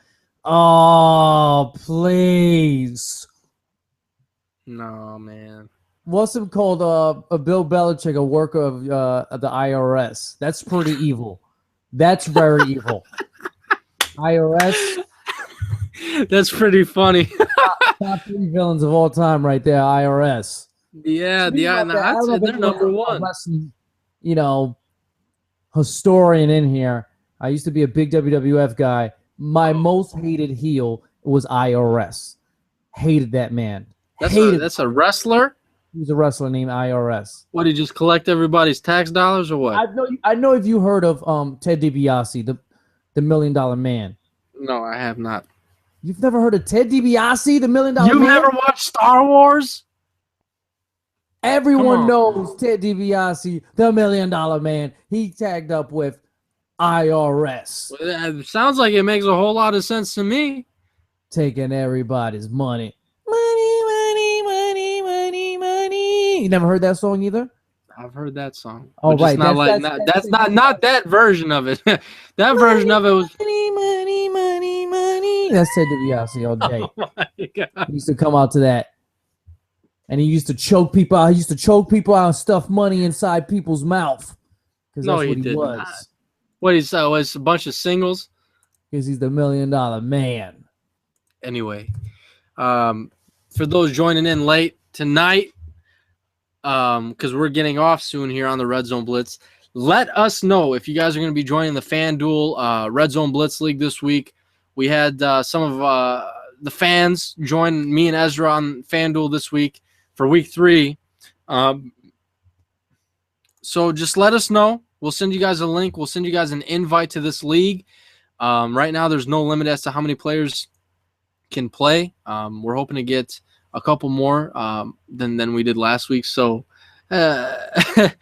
Oh, please. No, man. What's him called? A Bill Belichick, a worker of the IRS. That's pretty evil. That's very evil. IRS. That's pretty funny. Top 3 villains of all time, right there. IRS. Yeah, I'd say they're number one. Historian in here. I used to be a big WWF guy. My most hated heel was IRS. Hated that man. That's a wrestler? He was a wrestler named IRS. What, he just collect everybody's tax dollars or what? I know if you heard of Ted DiBiase, the $1 Million Man. No, I have not. You've never heard of Ted DiBiase, the $1 Million Man? You've never watched Star Wars? Everyone knows Ted DiBiase, the $1 Million Man. He tagged up with IRS. Well, it sounds like it makes a whole lot of sense to me. Taking everybody's money. Money. You never heard that song either? I've heard that song. Oh, right. That's not that version of it. That version of it was money. That's Ted DiBiase all day. Oh my God. He used to come out to that. And he used to choke people out. He used to choke people out and stuff money inside people's mouth. Because that's what he was. Not. What was a bunch of singles? Because he's the $1 Million Man. Anyway, for those joining in late tonight, because we're getting off soon here on the Red Zone Blitz, let us know if you guys are going to be joining the FanDuel Red Zone Blitz League this week. We had some of the fans join me and Ezra on FanDuel this week for week 3. So just let us know. We'll send you guys a link. We'll send you guys an invite to this league. Right now, there's no limit as to how many players can play. We're hoping to get a couple more than we did last week. So $2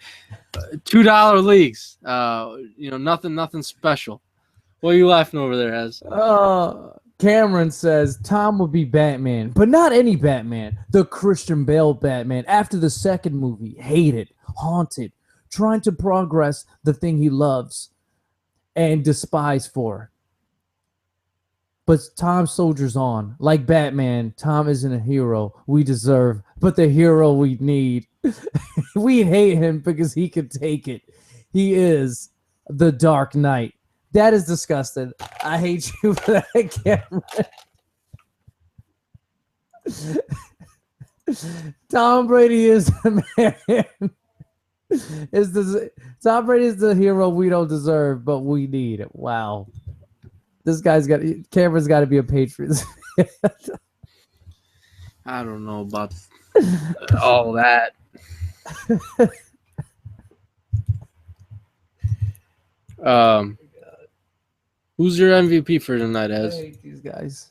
leagues. Nothing special. What are you laughing over there, Ez? Cameron says Tom would be Batman, but not any Batman. The Christian Bale Batman. After the second movie, hated, haunted, trying to progress the thing he loves and despise for. But Tom soldiers on. Like Batman, Tom isn't a hero we deserve, but the hero we need. We hate him because he could take it. He is the Dark Knight. That is disgusting. I hate you for that, Cameron. Tom Brady is the man. Tom Brady is the hero we don't deserve, but we need. Wow. Cameron's got to be a Patriots. I don't know about all that. Who's your MVP for tonight, Ez? I hate these guys.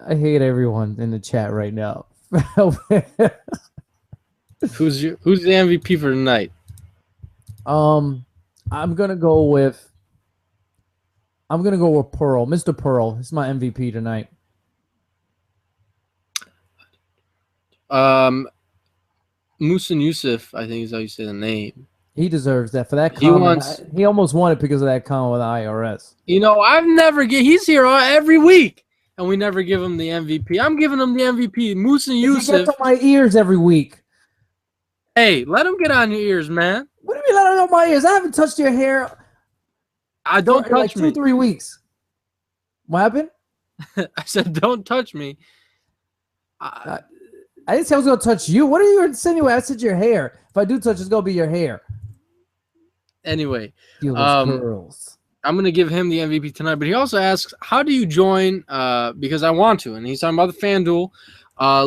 I hate everyone in the chat right now. Who's the MVP for tonight? I'm gonna go with Pearl. Mr. Pearl. He's my MVP tonight. Musin Yusuf, I think is how you say the name. He deserves that for that comment. He almost won it because of that comment with the IRS. He's here every week, and we never give him the MVP. I'm giving him the MVP. Musin Yusuf. He gets on my ears every week. Hey, let him get on your ears, man. What do you mean let him on my ears? I haven't touched your hair. Don't touch me. 2-3 weeks. What happened? I said, don't touch me. I didn't say I was going to touch you. What are you insinuating? I said your hair. If I do touch, it's going to be your hair. Anyway, girls. I'm going to give him the MVP tonight. But he also asks, how do you join? Because I want to. And he's talking about the FanDuel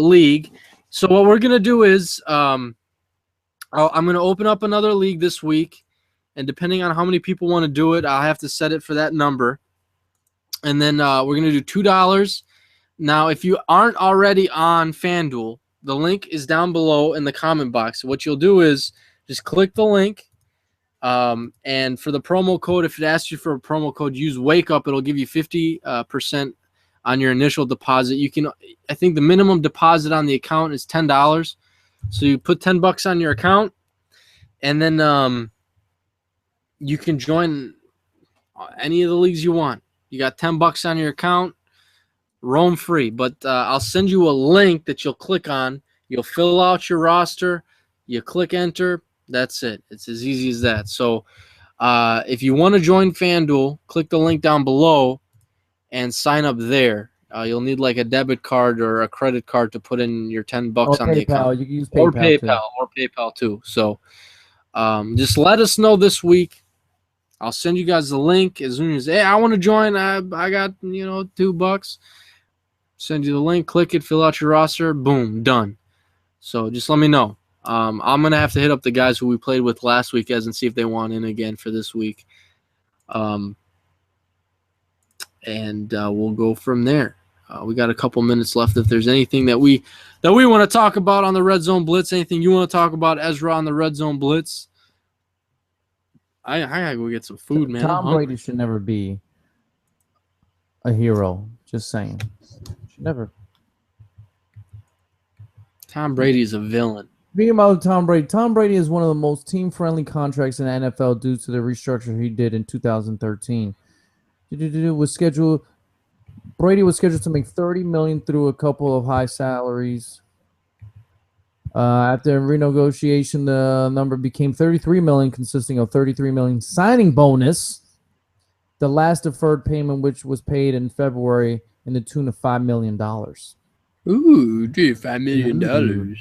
league. So what we're going to do is I'm going to open up another league this week. And depending on how many people want to do it, I'll have to set it for that number. And then we're going to do $2. Now, if you aren't already on FanDuel, the link is down below in the comment box. What you'll do is just click the link. And for the promo code, if it asks you for a promo code, use Wake Up. It'll give you 50% on your initial deposit. I think the minimum deposit on the account is $10. So you put $10 on your account, and then you can join any of the leagues you want. You got $10 on your account, roam free. But I'll send you a link that you'll click on. You'll fill out your roster. You click enter. That's it. It's as easy as that. So if you want to join FanDuel, click the link down below and sign up there. You'll need like a debit card or a credit card to put in your $10 on the account. You can use PayPal or PayPal too. So just let us know this week. I'll send you guys the link as soon as, hey, I want to join. I got, $2. Send you the link, click it, fill out your roster, boom, done. So just let me know. I'm going to have to hit up the guys who we played with last week and see if they want in again for this week. And we'll go from there. We got a couple minutes left. If there's anything that we want to talk about on the Red Zone Blitz, anything you want to talk about, Ezra, on the Red Zone Blitz, I gotta go get some food, man. Tom Brady should never be a hero. Just saying. Should never. Tom Brady is a villain. Speaking about Tom Brady is one of the most team-friendly contracts in the NFL due to the restructure he did in 2013. Brady was scheduled to make $30 million through a couple of high salaries. After renegotiation, the number became $33 million, consisting of $33 million signing bonus, the last deferred payment, which was paid in February, in the tune of $5 million. Ooh, dude, $5 million.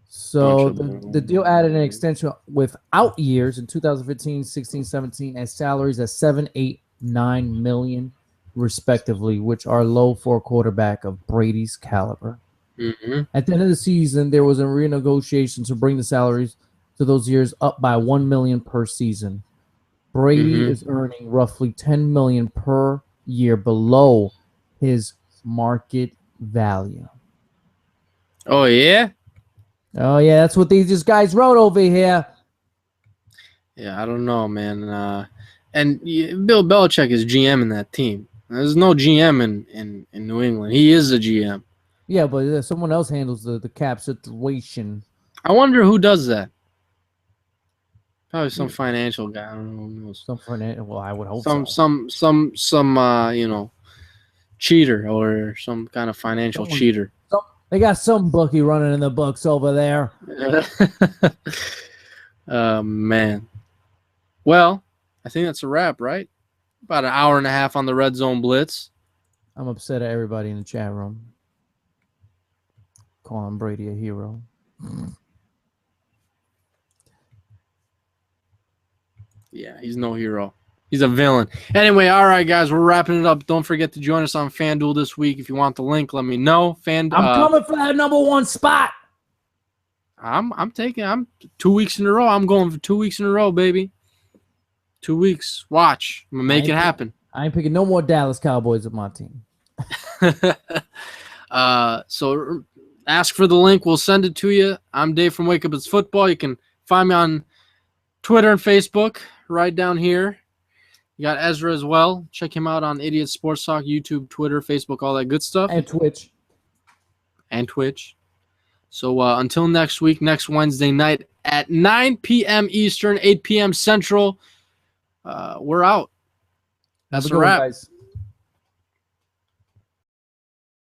So the deal added an extension without years in 2015, 16, 17, and salaries at $7, $8, $9 million, respectively, which are low for a quarterback of Brady's caliber. Mm-hmm. At the end of the season, there was a renegotiation to bring the salaries to those years up by $1 million per season. Brady Mhm. is earning roughly $10 million per year below his market value. Oh yeah. Oh yeah, that's what these guys wrote over here. Yeah, I don't know, man. Bill Belichick is GM in that team. There's no GM in New England. He is a GM. Yeah, but someone else handles the cap situation. I wonder who does that. Probably some Yeah. financial guy. I don't know who knows. Well, I would hope Some so. you know, cheater or some kind of financial cheater. They got some bookie running in the books over there. Man. Well, I think that's a wrap, right? About an hour and a half on the Red Zone Blitz. I'm upset at everybody in the chat room. Calling Brady a hero. Yeah, he's no hero. He's a villain. Anyway, all right, guys, we're wrapping it up. Don't forget to join us on FanDuel this week. If you want the link, let me know. I'm coming for that #1 spot. I'm 2 weeks in a row. I'm going for 2 weeks in a row, baby. 2 weeks. Watch. I'm gonna make it happen. I ain't picking no more Dallas Cowboys with my team. So ask for the link. We'll send it to you. I'm Dave from Wake Up It's Football. You can find me on Twitter and Facebook right down here. You got Ezra as well. Check him out on Idiot Sports Talk, YouTube, Twitter, Facebook, all that good stuff. And Twitch. So until next week, next Wednesday night at 9 p.m. Eastern, 8 p.m. Central, we're out. That's a wrap. Guys.